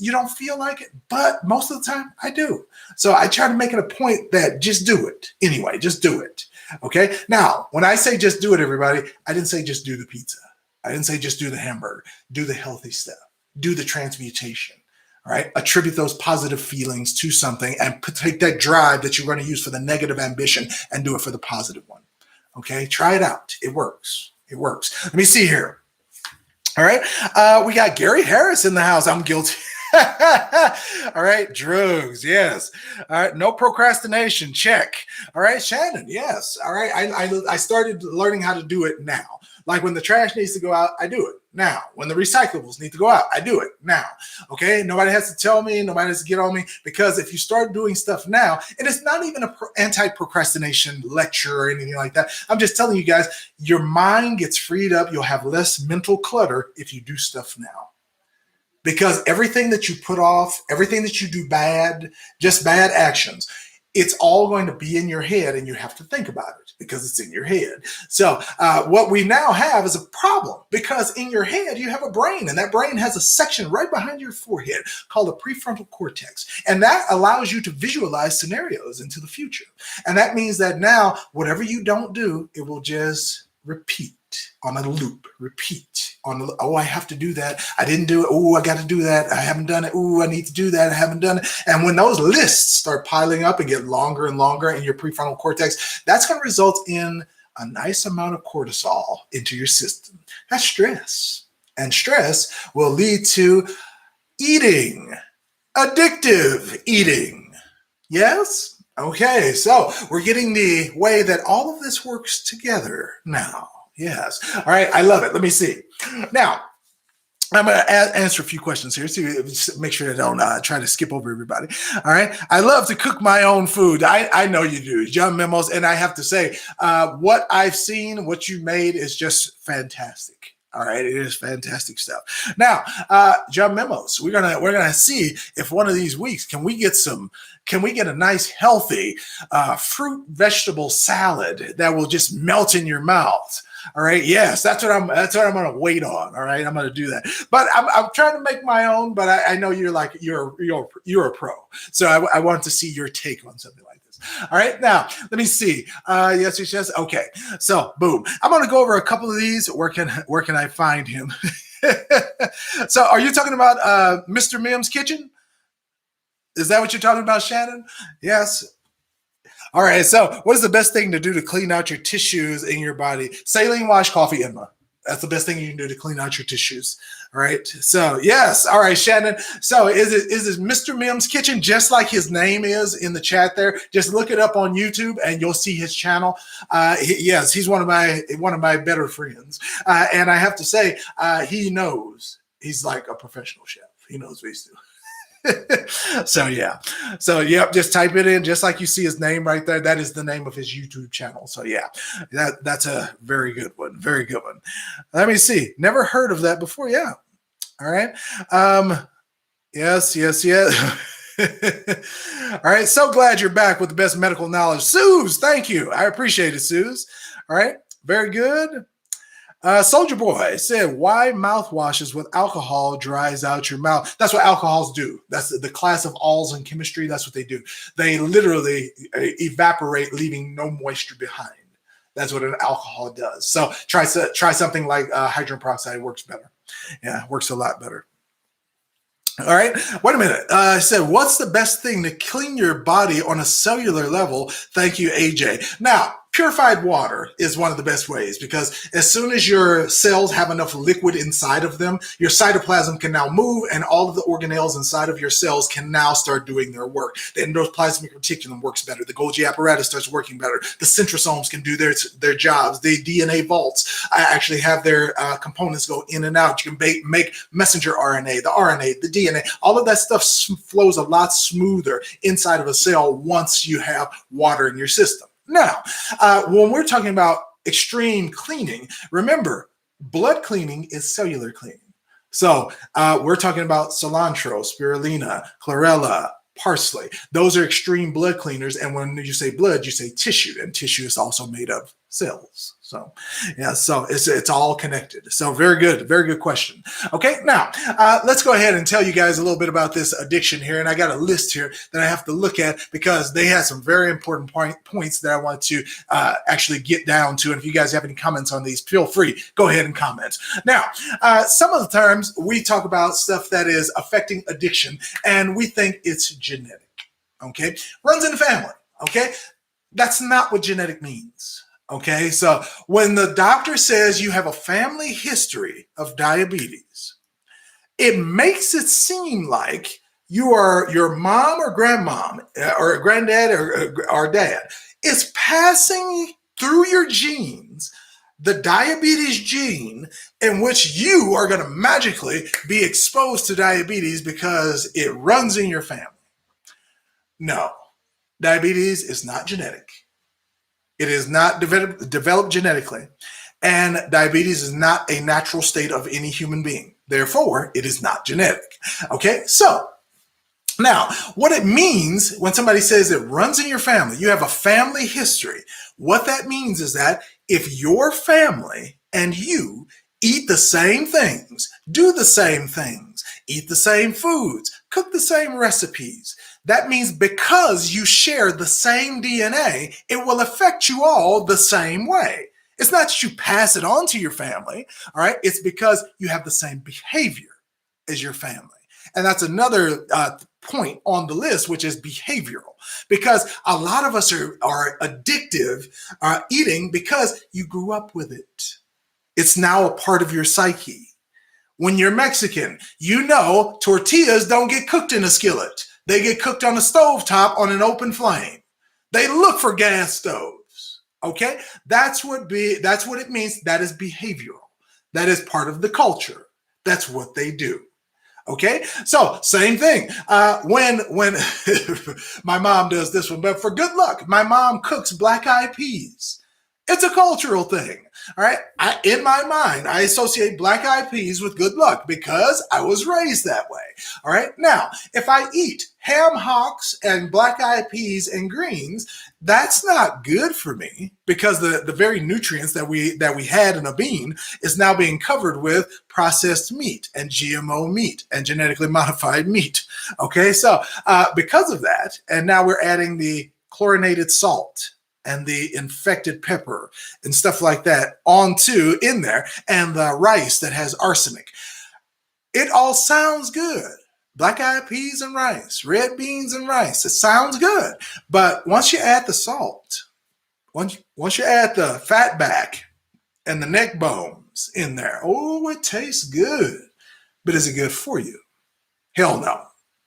you don't feel like it. But most of the time, I do. So I try to make it a point that just do it. Anyway, just do it. Okay. Now, when I say just do it, everybody, I didn't say just do the pizza. I didn't say just do the hamburger. Do the healthy stuff. Do the transmutation. All right. Attribute those positive feelings to something and take that drive that you're going to use for the negative ambition and do it for the positive one. Okay. Try it out. It works. It works. Let me see here. All right. We got Gary Harris in the house. I'm guilty. All right. Drugs. Yes. All right. No procrastination. Check. All right. Shannon. Yes. All right. I started learning how to do it now. Like when the trash needs to go out, I do it now. When the recyclables need to go out, I do it now. Okay. Nobody has to tell me. Nobody has to get on me, because if you start doing stuff now, and it's not even an anti-procrastination lecture or anything like that. I'm just telling you guys, your mind gets freed up. You'll have less mental clutter if you do stuff now. Because everything that you put off, everything that you do bad, just bad actions, it's all going to be in your head, and you have to think about it because it's in your head. So what we now have is a problem, because in your head, you have a brain, and that brain has a section right behind your forehead called the prefrontal cortex. And that allows you to visualize scenarios into the future. And that means that now, whatever you don't do, it will just repeat on a loop, repeat on, oh, I have to do that. I didn't do it. Oh, I got to do that. I haven't done it. Oh, I need to do that. I haven't done it. And when those lists start piling up and get longer and longer in your prefrontal cortex, that's going to result in a nice amount of cortisol into your system. That's stress. And stress will lead to eating, addictive eating. Yes? Okay, so we're getting the way that all of this works together now. Yes. All right. I love it. Let me see. Now, I'm going to answer a few questions here. So make sure I don't try to skip over everybody. All right. I love to cook my own food. I know you do. John Memos. And I have to say, what I've seen, what you made is just fantastic. All right. It is fantastic stuff. Now, John Memos, we're gonna see if one of these weeks, can we get a nice healthy fruit vegetable salad that will just melt in your mouth. All right. Yes, that's what I'm going to wait on. All right. I'm going to do that. But I'm trying to make my own. But I know you're a pro. So I want to see your take on something like this. All right. Now let me see. Yes. Okay. So boom. I'm going to go over a couple of these. Where can I find him? So are you talking about Mr. Mim's kitchen? Is that what you're talking about, Shannon? Yes. All right. So what is the best thing to do to clean out your tissues in your body? Saline wash, coffee enema. That's the best thing you can do to clean out your tissues. All right. So yes. All right, Shannon. So is it Mr. Mim's kitchen, just like his name is in the chat there? Just look it up on YouTube and you'll see his channel. Yes, he's one of my better friends. And I have to say, he knows. He's like a professional chef. He knows what he's doing. So yep, just type it in just like you see his name right there. That is the name of his YouTube channel. So yeah, that's a very good one. Very good one. Let me see. Never heard of that before. Yeah. All right. Yes. All right. So glad you're back with the best medical knowledge. Suze, thank you. I appreciate it, Suze. All right. Very good. Soldier Boy said, why mouthwashes with alcohol dries out your mouth? That's what alcohols do. That's the class of alls in chemistry. That's what they do. They literally evaporate, leaving no moisture behind. That's what an alcohol does. So try something like hydrogen peroxide. It works better. Yeah, it works a lot better. All right. Wait a minute. I said, what's the best thing to clean your body on a cellular level? Thank you, AJ. Now, purified water is one of the best ways, because as soon as your cells have enough liquid inside of them, your cytoplasm can now move, and all of the organelles inside of your cells can now start doing their work. The endoplasmic reticulum works better. The Golgi apparatus starts working better. The centrosomes can do their jobs. The DNA vaults actually have their components go in and out. You can make messenger RNA, the RNA, the DNA. All of that stuff flows a lot smoother inside of a cell once you have water in your system. Now, when we're talking about extreme cleaning, remember, blood cleaning is cellular cleaning. So we're talking about cilantro, spirulina, chlorella, parsley. Those are extreme blood cleaners. And when you say blood, you say tissue, and tissue is also made of cells. So yeah, so it's all connected. So very good question. Okay, now let's go ahead and tell you guys a little bit about this addiction here. And I got a list here that I have to look at because they had some very important points that I want to actually get down to. And if you guys have any comments on these, feel free, go ahead and comment. Now, some of the times we talk about stuff that is affecting addiction and we think it's genetic. Okay, runs in the family. Okay, that's not what genetic means. Okay, so when the doctor says you have a family history of diabetes, it makes it seem like you are your mom or grandmom or granddad or dad is passing through your genes the diabetes gene, in which you are going to magically be exposed to diabetes because it runs in your family. No, diabetes is not genetic. It is not developed genetically, and diabetes is not a natural state of any human being. Therefore, it is not genetic. Okay, so now what it means when somebody says it runs in your family, you have a family history. What that means is that if your family and you eat the same things, do the same things, eat the same foods, cook the same recipes, that means because you share the same DNA, it will affect you all the same way. It's not that you pass it on to your family, all right? It's because you have the same behavior as your family. And that's another point on the list, which is behavioral, because a lot of us are addictive eating because you grew up with it. It's now a part of your psyche. When you're Mexican, you know tortillas don't get cooked in a skillet. They get cooked on a stovetop on an open flame. They look for gas stoves. Okay? That's what it means. That is behavioral. That is part of the culture. That's what they do. Okay, so same thing. When my mom does this one, but for good luck, my mom cooks black-eyed peas. It's a cultural thing. All right. In my mind, I associate black-eyed peas with good luck because I was raised that way. All right. Now, if I eat ham hocks and black-eyed peas and greens, that's not good for me because the very nutrients that we had in a bean is now being covered with processed meat and GMO meat and genetically modified meat. Okay. So because of that, and now we're adding the chlorinated salt and the infected pepper and stuff like that onto in there, and the rice that has arsenic. It all sounds good. Black-eyed peas and rice, red beans and rice. It sounds good. But once you add the salt, once you add the fat back and the neck bones in there, oh, it tastes good. But is it good for you? Hell no,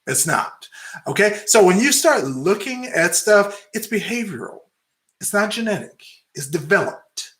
it's not. Okay, so when you start looking at stuff, it's behavioral. It's not genetic. It's developed.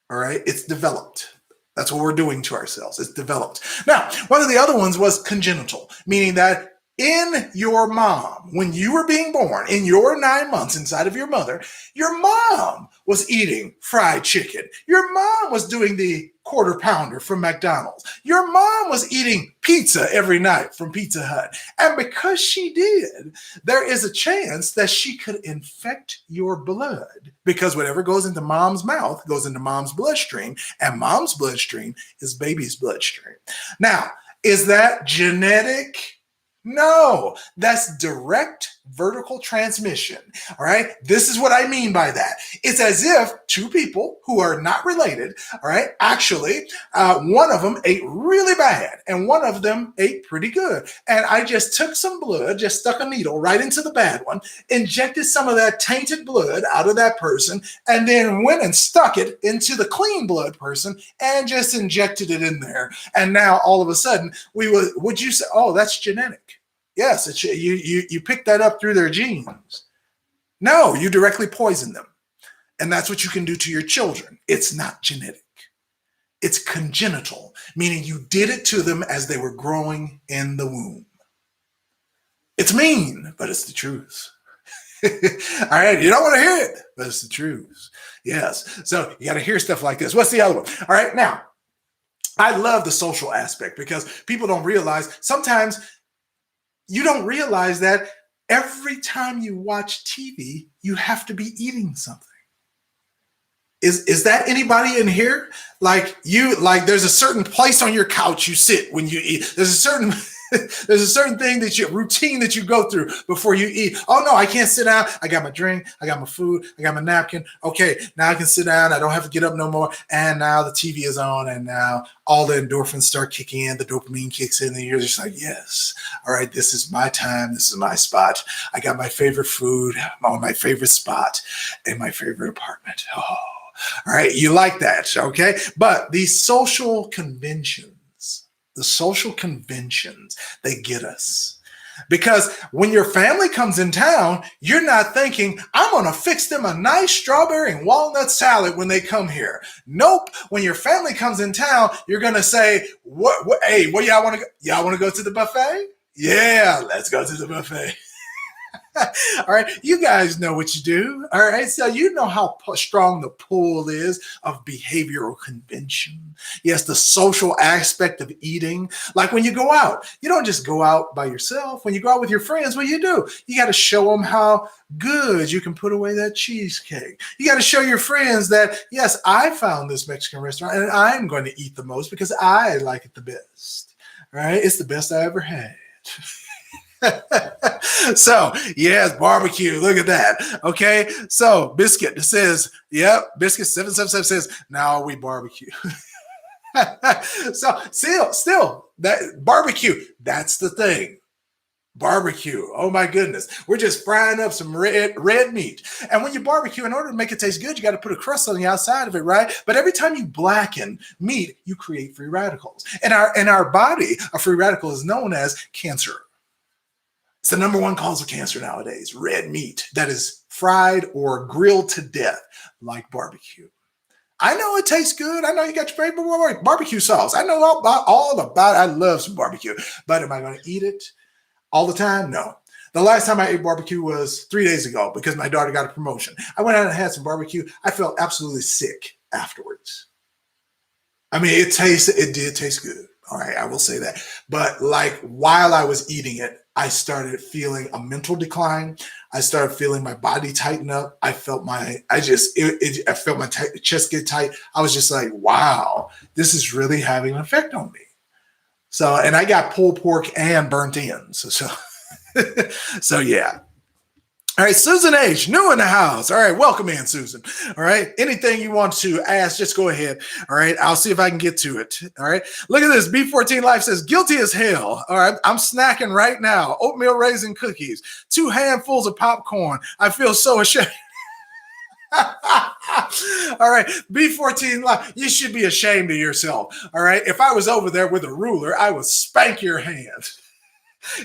All right? It's developed. That's what we're doing to ourselves. It's developed. Now, one of the other ones was congenital, meaning that in your mom, when you were being born, in your 9 months inside of your mother, your mom was eating fried chicken. Your mom was doing the quarter pounder from McDonald's. Your mom was eating pizza every night from Pizza Hut. And because she did, there is a chance that she could infect your blood because whatever goes into mom's mouth goes into mom's bloodstream, and mom's bloodstream is baby's bloodstream. Now, is that genetic? No, that's direct vertical transmission. All right. This is what I mean by that. It's as if two people who are not related, all right, actually, one of them ate really bad and one of them ate pretty good. And I just took some blood, just stuck a needle right into the bad one, injected some of that tainted blood out of that person, and then went and stuck it into the clean blood person and just injected it in there. And now all of a sudden would you say, oh, that's genetic? Yes, it's, you pick that up through their genes. No, you directly poison them. And that's what you can do to your children. It's not genetic. It's congenital, meaning you did it to them as they were growing in the womb. It's mean, but it's the truth. All right, you don't want to hear it, but it's the truth. Yes, so you got to hear stuff like this. What's the other one? All right, now, I love the social aspect because people don't realize, sometimes you don't realize that every time you watch TV, you have to be eating something. Is that anybody in here? Like there's a certain place on your couch you sit when you eat. There's a certain there's a certain thing routine that you go through before you eat. Oh no, I can't sit down. I got my drink, I got my food, I got my napkin. Okay, now I can sit down. I don't have to get up no more. And now the TV is on, and now all the endorphins start kicking in, the dopamine kicks in, and you're just like, yes, all right, this is my time, this is my spot. I got my favorite food on my favorite spot in my favorite apartment. Oh. All right, you like that, okay? But these social conventions, they get us. Because when your family comes in town, you're not thinking, I'm going to fix them a nice strawberry and walnut salad when they come here. Nope. When your family comes in town, you're going to say, hey, where y'all want to go? Y'all want to go to the buffet? Yeah, let's go to the buffet. All right, you guys know what you do. All right, so you know how strong the pull is of behavioral convention. Yes, the social aspect of eating. Like when you go out, you don't just go out by yourself. When you go out with your friends, what do? You got to show them how good you can put away that cheesecake. You got to show your friends that, yes, I found this Mexican restaurant and I'm going to eat the most because I like it the best. All right, it's the best I ever had. So, yes, barbecue. Look at that. Okay. So, Biscuit says, yep, Biscuit 777 says, now we barbecue. So, still, that barbecue, that's the thing. Barbecue. Oh my goodness. We're just frying up some red meat. And when you barbecue, in order to make it taste good, you got to put a crust on the outside of it, right? But every time you blacken meat, you create free radicals. In our body, a free radical is known as cancer. It's the number one cause of cancer nowadays, red meat that is fried or grilled to death like barbecue. I know it tastes good. I know you got your favorite barbecue sauce. I know all about it. I love some barbecue, but am I going to eat it all the time? No. The last time I ate barbecue was 3 days ago because my daughter got a promotion. I went out and had some barbecue. I felt absolutely sick afterwards. I mean, it did taste good. All right, I will say that. But like while I was eating it, I started feeling a mental decline. I started feeling my body tighten up. I felt I felt my chest get tight. I was just like, wow, this is really having an effect on me. So, and I got pulled pork and burnt ends. So yeah. All right, Susan H., new in the house. All right, welcome in, Susan. All right, anything you want to ask, just go ahead. All right, I'll see if I can get to it. All right, look at this. B14 Life says, guilty as hell. All right, I'm snacking right now. Oatmeal raisin cookies, 2 handfuls of popcorn. I feel so ashamed. All right, B14 Life, you should be ashamed of yourself. All right, if I was over there with a ruler, I would spank your hand.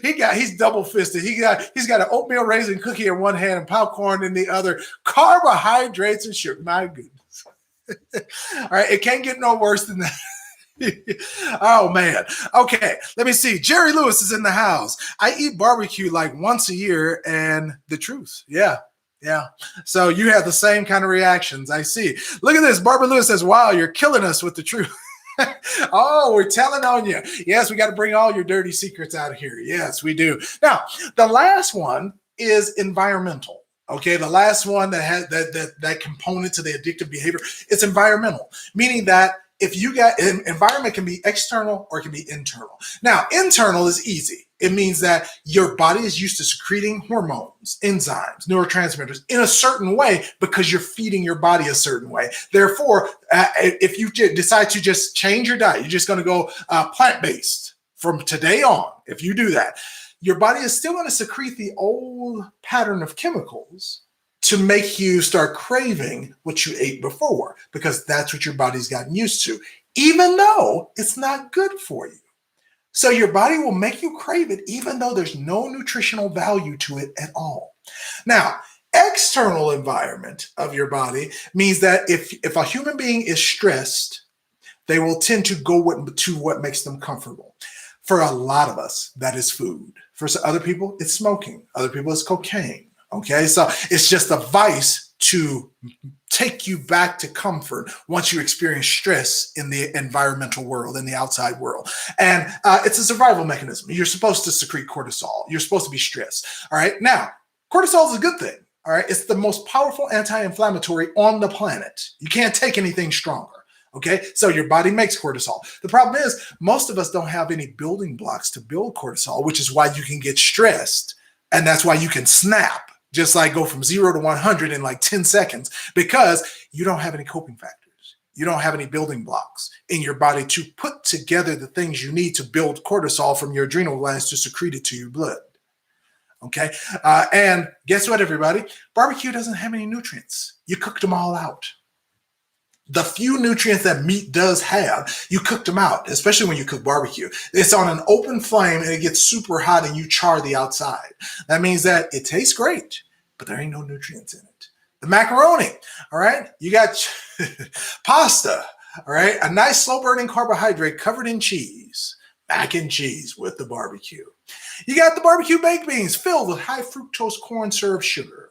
He's double fisted. He's got an oatmeal raisin cookie in one hand and popcorn in the other. Carbohydrates and sugar. My goodness. All right, it can't get no worse than that. Oh man. Okay, let me see. Jerry Lewis is in the house. I eat barbecue like once a year, and the truth. Yeah. So you have the same kind of reactions. I see. Look at this. Barbara Lewis says, wow, you're killing us with the truth. Oh, we're telling on you. Yes, we got to bring all your dirty secrets out of here. Yes, we do. Now, the last one is environmental. Okay, the last one that has that component to the addictive behavior, it's environmental, meaning that if you got environment can be external or it can be internal. Now, internal is easy. It means that your body is used to secreting hormones, enzymes, neurotransmitters in a certain way because you're feeding your body a certain way. Therefore, if you decide to just change your diet, you're just going to go plant-based from today on. If you do that, your body is still going to secrete the old pattern of chemicals to make you start craving what you ate before, because that's what your body's gotten used to, even though it's not good for you. So your body will make you crave it, even though there's no nutritional value to it at all. Now, external environment of your body means that if a human being is stressed, they will tend to go to what makes them comfortable. For a lot of us, that is food. For other people, it's smoking. Other people, it's cocaine. Okay, so it's just a vice to take you back to comfort once you experience stress in the environmental world, in the outside world. And it's a survival mechanism. You're supposed to secrete cortisol. You're supposed to be stressed. All right. Now, cortisol is a good thing. All right. It's the most powerful anti-inflammatory on the planet. You can't take anything stronger. Okay. So your body makes cortisol. The problem is most of us don't have any building blocks to build cortisol, which is why you can get stressed. And that's why you can snap, just like go from 0 to 100 in like 10 seconds, because you don't have any coping factors. You don't have any building blocks in your body to put together the things you need to build cortisol from your adrenal glands to secrete it to your blood. Okay. And guess what, everybody? Barbecue doesn't have any nutrients. You cooked them all out. The few nutrients that meat does have, you cooked them out, especially when you cook barbecue. It's on an open flame and it gets super hot and you char the outside. That means that it tastes great, but there ain't no nutrients in it. The macaroni, all right? You got pasta, all right? A nice slow-burning carbohydrate covered in cheese. Mac and cheese with the barbecue. You got the barbecue baked beans filled with high fructose corn syrup sugar.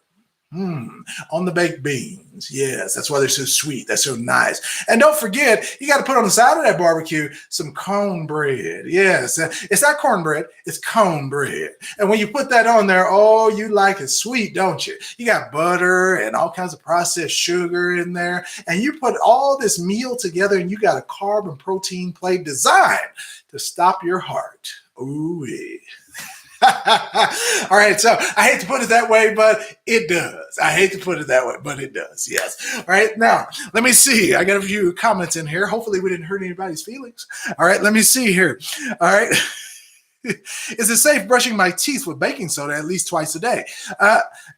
On the baked beans. Yes, that's why they're so sweet. That's so nice. And don't forget, you got to put on the side of that barbecue some cornbread. Yes, it's not cornbread, it's cone bread. And when you put that on there, oh, you like it sweet, don't you? You got butter and all kinds of processed sugar in there. And you put all this meal together and you got a carb and protein plate designed to stop your heart. Ooh-wee. All right, so I hate to put it that way, but it does. I hate to put it that way, but it does. Yes. All right, now let me see. I got a few comments in here. Hopefully, we didn't hurt anybody's feelings. All right, let me see here. All right. Is it safe brushing my teeth with baking soda at least twice a day?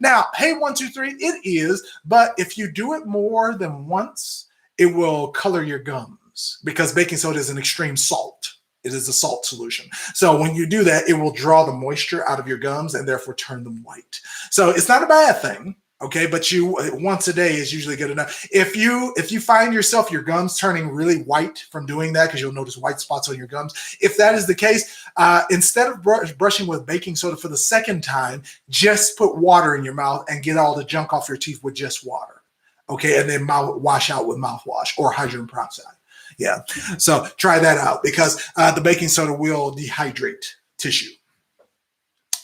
Now, hey, 1, 2, 3, it is. But if you do it more than once, it will color your gums because baking soda is an extreme salt. It is a salt solution. So when you do that, it will draw the moisture out of your gums and therefore turn them white. So it's not a bad thing, okay? But you once a day is usually good enough. If you find yourself your gums turning really white from doing that, because you'll notice white spots on your gums, if that is the case, instead of brushing with baking soda for the second time, just put water in your mouth and get all the junk off your teeth with just water, okay? And then wash out with mouthwash or hydrogen peroxide. Yeah, so try that out because the baking soda will dehydrate tissue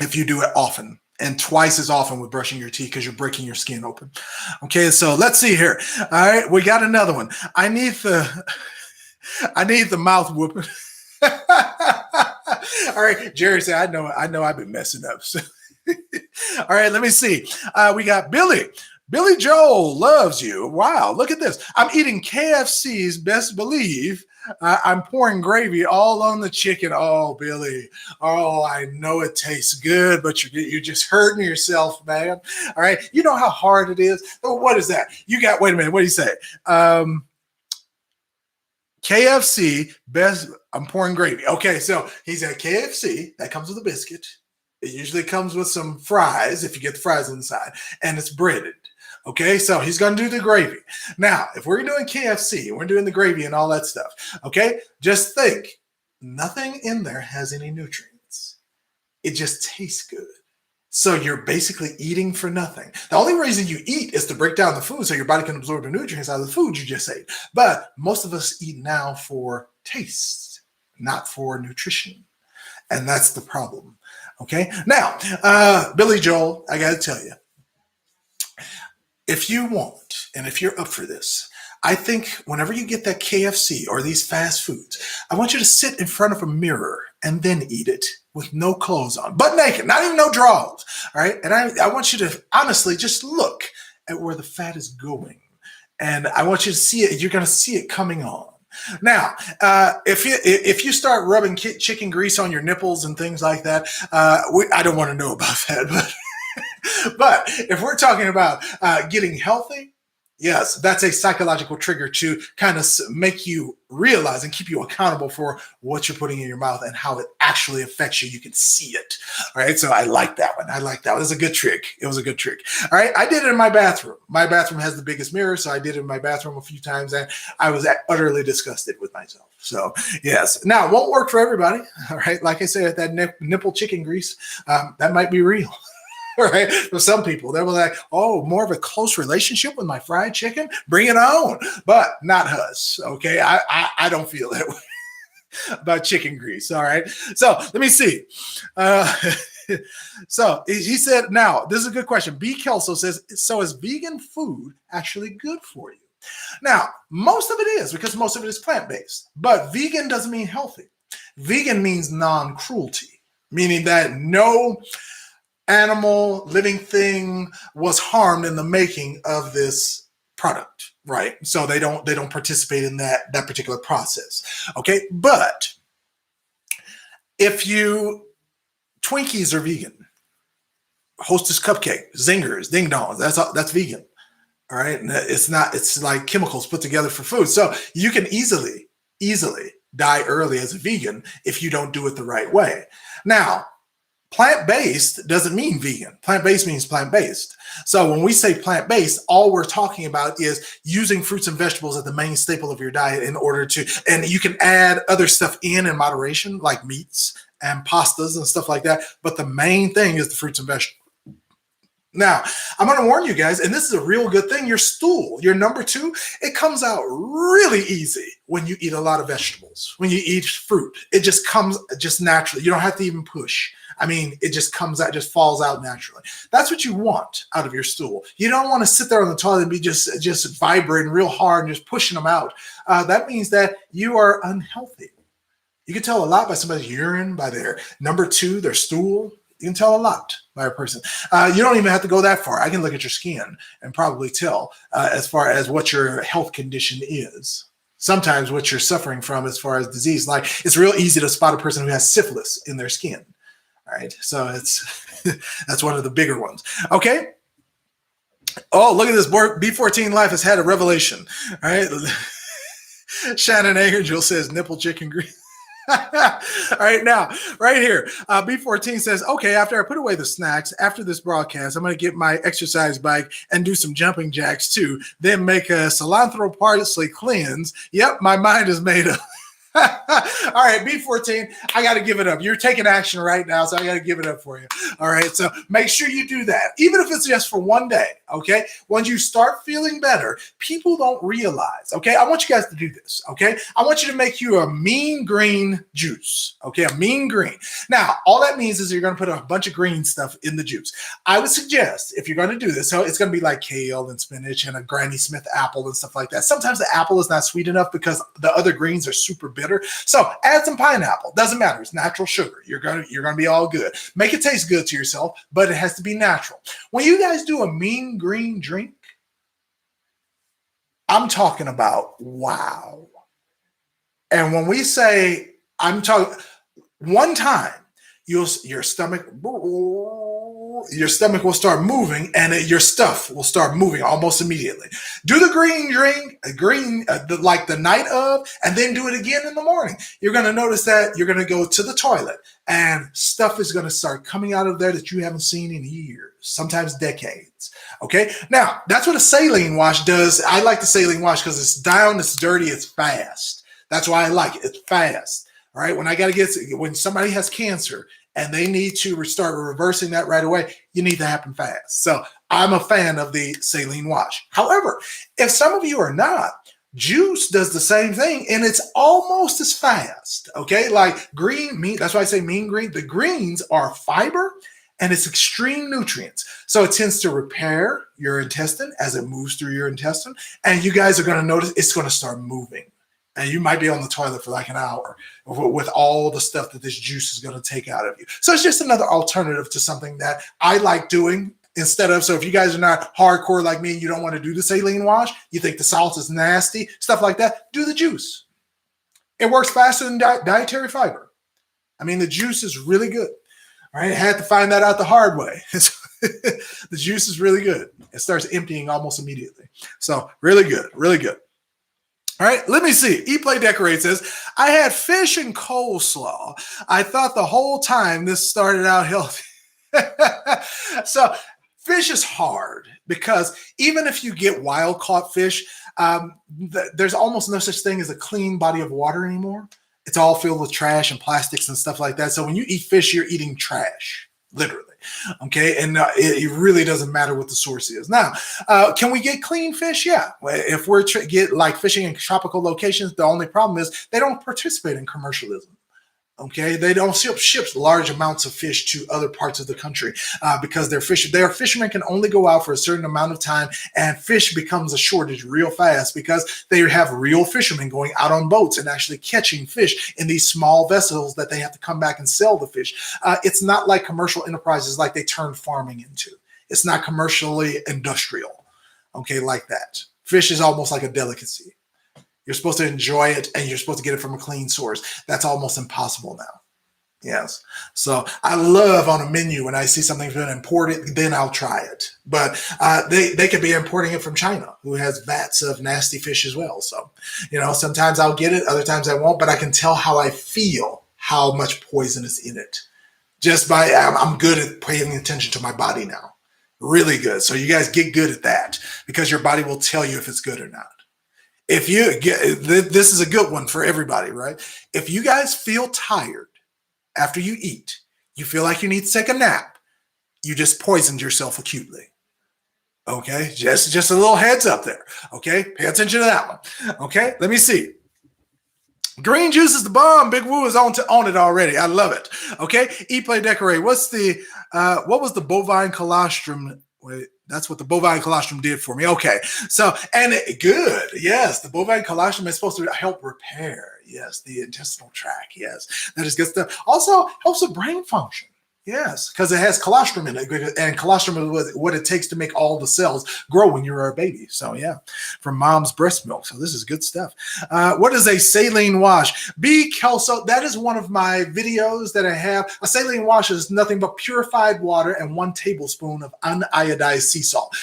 if you do it often and twice as often with brushing your teeth because you're breaking your skin open. Okay, so let's see here. All right, we got another one. I need the mouth whooping. All right, Jerry said, I know I've been messing up. So all right, let me see. We got Billy. Billy Joel loves you. Wow, look at this. I'm eating KFC's, best believe. I'm pouring gravy all on the chicken. Oh, Billy. Oh, I know it tastes good, but you're just hurting yourself, man. All right. You know how hard it is. Oh, what is that? You got, wait a minute. What do you say? KFC, best, I'm pouring gravy. Okay, so he's at KFC. That comes with a biscuit. It usually comes with some fries, if you get the fries inside, and it's breaded. Okay, so he's going to do the gravy. Now, if we're doing KFC, we're doing the gravy and all that stuff, okay, just think, nothing in there has any nutrients. It just tastes good. So you're basically eating for nothing. The only reason you eat is to break down the food so your body can absorb the nutrients out of the food you just ate. But most of us eat now for taste, not for nutrition. And that's the problem. Okay, now, Billy Joel, I got to tell you, if you want, and if you're up for this, I think whenever you get that KFC or these fast foods, I want you to sit in front of a mirror and then eat it with no clothes on, butt naked, not even no drawers. All right. And I want you to honestly just look at where the fat is going. And I want you to see it. You're going to see it coming on. Now, if you start rubbing chicken grease on your nipples and things like that, I don't want to know about that, but if we're talking about getting healthy, yes, that's a psychological trigger to kind of make you realize and keep you accountable for what you're putting in your mouth and how it actually affects you. You can see it. All right. So I like that one. I like that one. It was a good trick. It was a good trick. All right. I did it in my bathroom. My bathroom has the biggest mirror. So I did it in my bathroom a few times and I was utterly disgusted with myself. So yes. Now it won't work for everybody. All right. Like I said, that nipple chicken grease, that might be real. Right? For some people, they were like, oh, more of a close relationship with my fried chicken? Bring it on. But not us. Okay. I don't feel that way about chicken grease. All right. So let me see. Uh, so he said, now, this is a good question. B. Kelso says, so is vegan food actually good for you? Now, most of it is because most of it is plant-based, but vegan doesn't mean healthy. Vegan means non-cruelty, meaning that no animal, living thing was harmed in the making of this product, right? So they don't participate in that particular process. Okay, but if you Twinkies are vegan, Hostess cupcake, zingers, ding dongs, that's vegan. All right, and it's like chemicals put together for food. So you can easily die early as a vegan if you don't do it the right way. Now, plant-based doesn't mean vegan. Plant-based means plant-based. So when we say plant-based, all we're talking about is using fruits and vegetables as the main staple of your diet in order to, and you can add other stuff in moderation, like meats and pastas and stuff like that. But the main thing is the fruits and vegetables. Now, I'm going to warn you guys, and this is a real good thing, your stool, your number 2, it comes out really easy when you eat a lot of vegetables, when you eat fruit. It just comes just naturally. You don't have to even push. I mean, it just comes out, just falls out naturally. That's what you want out of your stool. You don't want to sit there on the toilet and be just vibrating real hard and just pushing them out. That means that you are unhealthy. You can tell a lot by somebody's urine, by their number 2, their stool. You can tell a lot by a person. You don't even have to go that far. I can look at your skin and probably tell as far as what your health condition is. Sometimes what you're suffering from as far as disease. Like, it's real easy to spot a person who has syphilis in their skin. All right. So it's that's one of the bigger ones. Okay. Oh, look at this. B14 Life has had a revelation. All right. Shannon Angel says nipple chicken grease. All right, now, right here, B14 says, okay, after I put away the snacks, after this broadcast, I'm going to get my exercise bike and do some jumping jacks too, then make a cilantro parsley cleanse. Yep, my mind is made up. All right, B14, I got to give it up. You're taking action right now, so I got to give it up for you. All right, so make sure you do that, even if it's just for one day, okay? Once you start feeling better, people don't realize, okay? I want you guys to do this, okay? I want you to make you a mean green juice, okay? A mean green. Now, all that means is you're going to put a bunch of green stuff in the juice. I would suggest, if you're going to do this, so it's going to be like kale and spinach and a Granny Smith apple and stuff like that. Sometimes the apple is not sweet enough because the other greens are super bitter. So add some pineapple. Doesn't matter. It's natural sugar. You're gonna be all good. Make it taste good to yourself, but it has to be natural. When you guys do a mean green drink, I'm talking about wow. And when we say, I'm talking one time, your stomach will start moving, and your stuff will start moving almost immediately. Do the green drink, like the night of, and then do it again in the morning. You're going to notice that you're going to go to the toilet, and stuff is going to start coming out of there that you haven't seen in years, sometimes decades. Okay, now that's what a saline wash does. I like the saline wash because it's down, it's dirty, it's fast. That's why I like it. It's fast. All right, when somebody has cancer and they need to start reversing that right away, you need to happen fast. So I'm a fan of the saline wash. However, if some of you are not, juice does the same thing, and it's almost as fast. Okay, like green meat. That's why I say mean green. The greens are fiber, and it's extreme nutrients. So it tends to repair your intestine as it moves through your intestine, and you guys are going to notice it's going to start moving. And you might be on the toilet for like an hour with all the stuff that this juice is going to take out of you. So it's just another alternative to something that I like doing instead of, so if you guys are not hardcore like me and you don't want to do the saline wash, you think the salt is nasty, stuff like that, do the juice. It works faster than dietary fiber. I mean, the juice is really good. All right, I had to find that out the hard way. The juice is really good. It starts emptying almost immediately. So really good, really good. All right, let me see. Eat, Play, Decorate says, I had fish and coleslaw. I thought the whole time this started out healthy. So fish is hard because even if you get wild caught fish, there's almost no such thing as a clean body of water anymore. It's all filled with trash and plastics and stuff like that. So when you eat fish, you're eating trash. literally. Okay, and it really doesn't matter what the source is. Now, can we get clean fish? Yeah. If we're get like fishing in tropical locations, the only problem is they don't participate in commercialism. Okay, they don't ship large amounts of fish to other parts of the country because their fishermen can only go out for a certain amount of time, and fish becomes a shortage real fast because they have real fishermen going out on boats and actually catching fish in these small vessels that they have to come back and sell the fish. It's not like commercial enterprises like they turned farming into. It's not commercially industrial, okay, like that. Fish is almost like a delicacy. You're supposed to enjoy it, and you're supposed to get it from a clean source. That's almost impossible now. Yes. So I love on a menu when I see something's been imported, then I'll try it. But they could be importing it from China, who has vats of nasty fish as well. So, sometimes I'll get it, other times I won't, but I can tell how I feel, how much poison is in it. Just by, I'm good at paying attention to my body now. Really good. So you guys get good at that because your body will tell you if it's good or not. If you get, this is a good one for everybody, right? If you guys feel tired after you eat, you feel like you need to take a nap, you just poisoned yourself acutely. Okay, just a little heads up there. Okay, pay attention to that one. Okay, let me see. Green juice is the bomb. Big Woo is on it already. I love it. Okay, eat, play, decorate. What was the bovine colostrum? Wait. That's what the bovine colostrum did for me. Okay. So, and good. Yes. The bovine colostrum is supposed to help repair. Yes. The intestinal tract. Yes. That is good stuff. Also helps with brain function. Yes. Because it has colostrum in it. And colostrum is what it takes to make all the cells grow when you're a baby. So, yeah. From mom's breast milk. So, this is good stuff. What is a saline wash? So that is one of my videos that I have. A saline wash is nothing but purified water and 1 tablespoon of uniodized sea salt.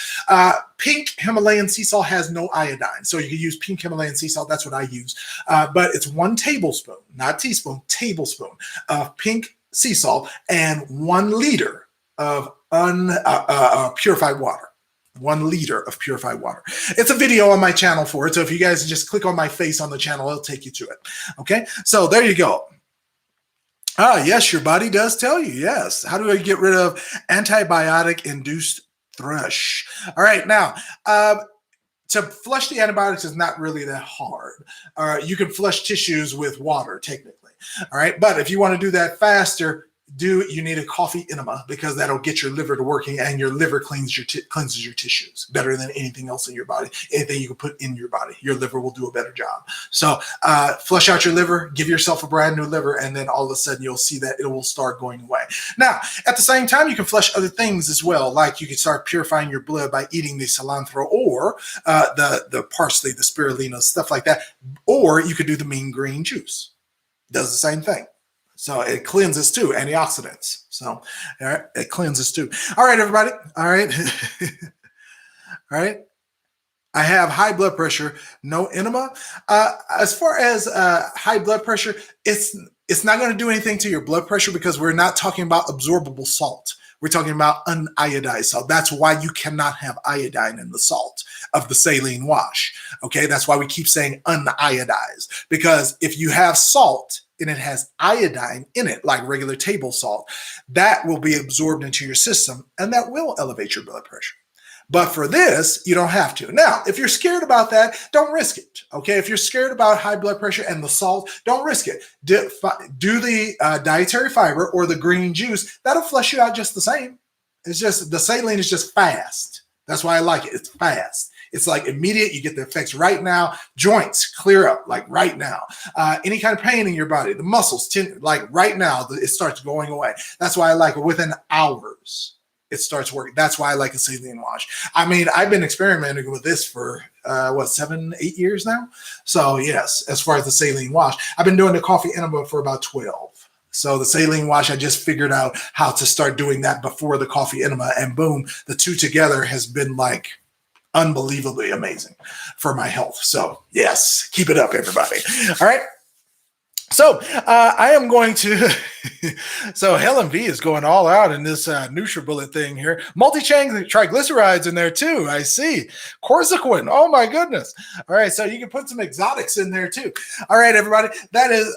Pink Himalayan sea salt has no iodine. So, you can use pink Himalayan sea salt. That's what I use. But it's 1 tablespoon, not teaspoon, tablespoon of pink sea salt and 1 liter of purified water. 1 liter of purified water. It's a video on my channel for it. So if you guys just click on my face on the channel, it'll take you to it. Okay. So there you go. Yes, your body does tell you. Yes. How do I get rid of antibiotic induced thrush? All right. Now, to flush the antibiotics is not really that hard. You can flush tissues with water, technically. All right. But if you want to do that faster, you need a coffee enema because that'll get your liver to working, and your liver cleanses your tissues better than anything else in your body. Anything you can put in your body, your liver will do a better job. So flush out your liver, give yourself a brand new liver, and then all of a sudden you'll see that it will start going away. Now, at the same time, you can flush other things as well. Like you can start purifying your blood by eating the cilantro or the parsley, the spirulina, stuff like that. Or you could do the mean green juice. Does the same thing. So it cleanses too, antioxidants. So all right, it cleanses too. All right, everybody. All right. All right. I have high blood pressure, no enema. As far as high blood pressure, it's not going to do anything to your blood pressure because we're not talking about absorbable salt. We're talking about uniodized salt. That's why you cannot have iodine in the salt of the saline wash. Okay, that's why we keep saying uniodized, because if you have salt and it has iodine in it, like regular table salt, that will be absorbed into your system and that will elevate your blood pressure. But for this, you don't have to. Now, if you're scared about that, don't risk it. Okay, if you're scared about high blood pressure and the salt, don't risk it. Do the dietary fiber or the green juice. That'll flush you out just the same. It's just the saline is just fast. That's why I like it. It's fast. It's like immediate. You get the effects right now. Joints clear up like right now. Any kind of pain in your body, the muscles, like right now, it starts going away. That's why I like it. Within hours, it starts working. That's why I like a saline wash. I mean, I've been experimenting with this for 7, 8 years now. So yes, as far as the saline wash, I've been doing the coffee enema for about 12. So the saline wash, I just figured out how to start doing that before the coffee enema, and boom, the two together has been like unbelievably amazing for my health. So yes, keep it up, everybody. All right. So I am going to. So Helen V is going all out in this NutriBullet thing here. Multi-chain triglycerides in there too. I see. Corsiquin. Oh my goodness. All right, so you can put some exotics in there too. All right, everybody. That is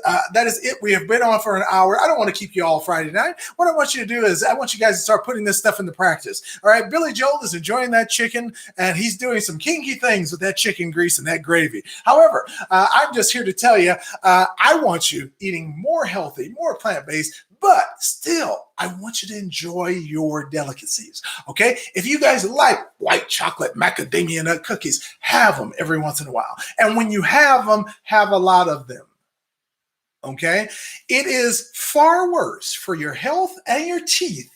it. We have been on for an hour. I don't want to keep you all Friday night. What I want you to do is I want you guys to start putting this stuff into practice. All right, Billy Joel is enjoying that chicken, and he's doing some kinky things with that chicken grease and that gravy. However, I'm just here to tell you, I want you eating more healthy, more plant-based, but still, I want you to enjoy your delicacies, okay? If you guys like white chocolate macadamia nut cookies, have them every once in a while. And when you have them, have a lot of them, okay? It is far worse for your health and your teeth,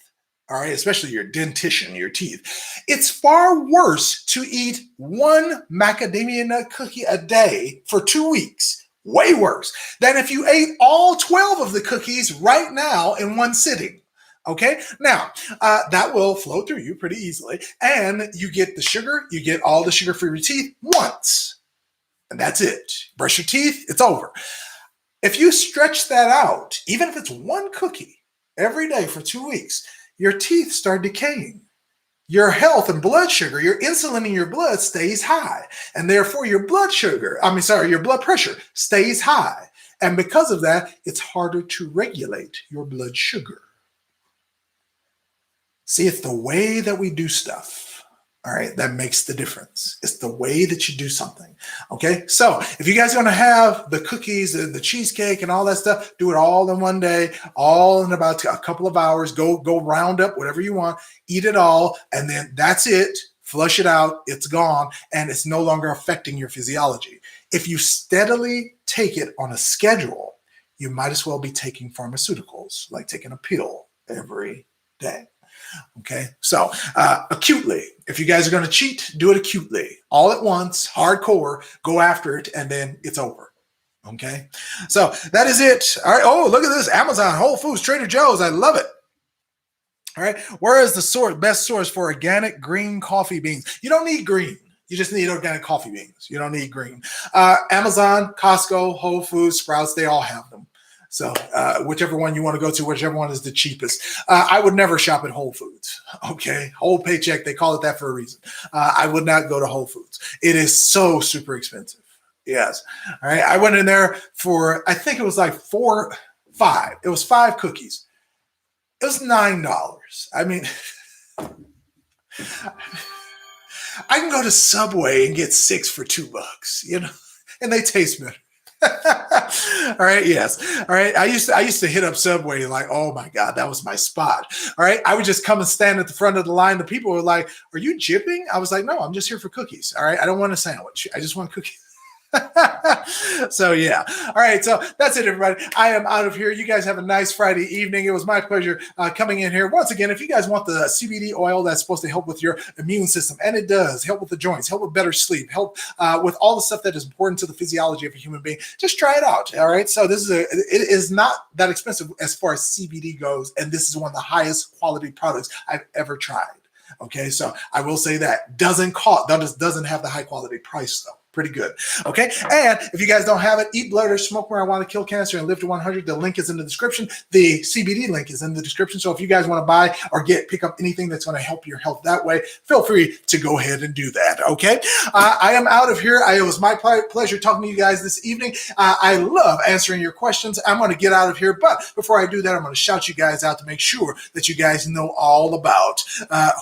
all right, especially your dentition, your teeth. It's far worse to eat one macadamia nut cookie a day for 2 weeks. Way worse than if you ate all 12 of the cookies right now in one sitting. Okay, now that will flow through you pretty easily, and you get the sugar, you get all the sugar for your teeth once, and that's it. Brush your teeth, it's over. If you stretch that out, even if it's one cookie every day for 2 weeks, your teeth start decaying. Your health and blood sugar, your insulin in your blood stays high. And therefore your blood pressure stays high. And because of that, it's harder to regulate your blood sugar. See, it's the way that we do stuff. All right, that makes the difference. It's the way that you do something. Okay, so if you guys are going to have the cookies, the cheesecake, and all that stuff, do it all in one day, all in about a couple of hours. Go round up whatever you want, eat it all, and then that's it. Flush it out. It's gone, and it's no longer affecting your physiology. If you steadily take it on a schedule, you might as well be taking pharmaceuticals, like taking a pill every day. Okay, so acutely, if you guys are going to cheat, do it acutely, all at once, hardcore, go after it, and then it's over. Okay, so that is it. All right, oh, look at this, Amazon, Whole Foods, Trader Joe's, I love it. All right, where is the best source for organic green coffee beans? You don't need green. You just need organic coffee beans. You don't need green. Amazon, Costco, Whole Foods, Sprouts, they all have them. So whichever one you want to go to, whichever one is the cheapest. I would never shop at Whole Foods. Okay, whole paycheck, they call it that for a reason. I would not go to Whole Foods. It is so super expensive. Yes. All right. I went in there for, I think it was like 5. It was 5 cookies. It was $9. I mean, I can go to Subway and get 6 for $2, you know, and they taste better. All right. Yes. All right. I used to hit up Subway like, oh my God, that was my spot. All right. I would just come and stand at the front of the line. The people were like, are you jipping? I was like, no, I'm just here for cookies. All right. I don't want a sandwich. I just want cookies. So yeah. All right. So that's it, everybody. I am out of here. You guys have a nice Friday evening. It was my pleasure coming in here. Once again, if you guys want the CBD oil that's supposed to help with your immune system, and it does, help with the joints, help with better sleep, help with all the stuff that is important to the physiology of a human being, just try it out. All right. So it is not that expensive as far as CBD goes. And this is one of the highest quality products I've ever tried. Okay. So I will say that doesn't have the high quality price though. Pretty good. Okay. And if you guys don't have it, eat blood or smoke marijuana, kill cancer, and live to 100. The link is in the description. The CBD link is in the description. So if you guys want to buy or pick up anything that's going to help your health that way, feel free to go ahead and do that. Okay. I am out of here. It was my pleasure talking to you guys this evening. I love answering your questions. I'm going to get out of here. But before I do that, I'm going to shout you guys out to make sure that you guys know all about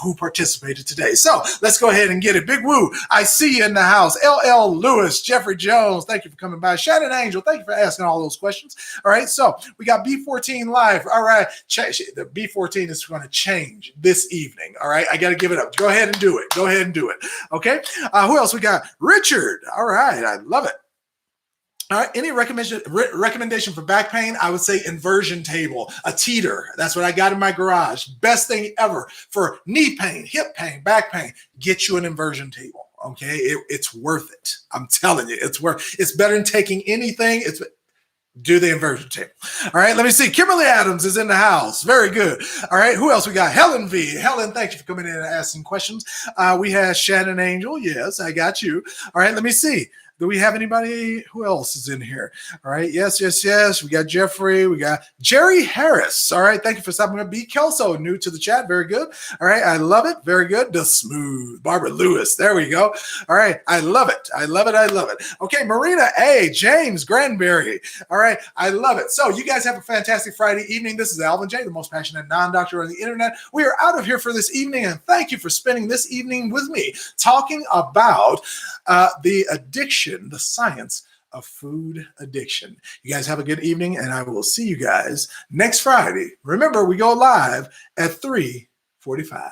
who participated today. So let's go ahead and get it. Big Woo, I see you in the house. LL Lewis, Jeffrey Jones, thank you for coming by. Shannon Angel, thank you for asking all those questions. All right, so we got B14 live. All right, the B14 is going to change this evening. All right, I got to give it up. Go ahead and do it. Go ahead and do it. Okay, who else we got? Richard. All right, I love it. All right, any recommendation for back pain? I would say inversion table, a teeter. That's what I got in my garage. Best thing ever for knee pain, hip pain, back pain. Get you an inversion table. Okay, it's worth it. I'm telling you, it's better than taking anything. Do the inversion table. All right, let me see. Kimberly Adams is in the house. Very good. All right, who else we got? Helen V. Helen, thank you for coming in and asking questions. We have Shannon Angel. Yes, I got you. All right, let me see. Do we have anybody? Who else is in here? All right. Yes, yes, yes. We got Jeffrey. We got Jerry Harris. All right. Thank you for stopping by. B. Kelso, new to the chat. Very good. All right. I love it. Very good. The smooth. Barbara Lewis. There we go. All right. I love it. I love it. I love it. Okay. Marina A. James Granberry. All right. I love it. So you guys have a fantastic Friday evening. This is Alvin J, the most passionate non-doctor on the internet. We are out of here for this evening, and thank you for spending this evening with me talking about the addiction, the science of food addiction. You guys have a good evening, and I will see you guys next Friday. Remember, we go live at 3:45.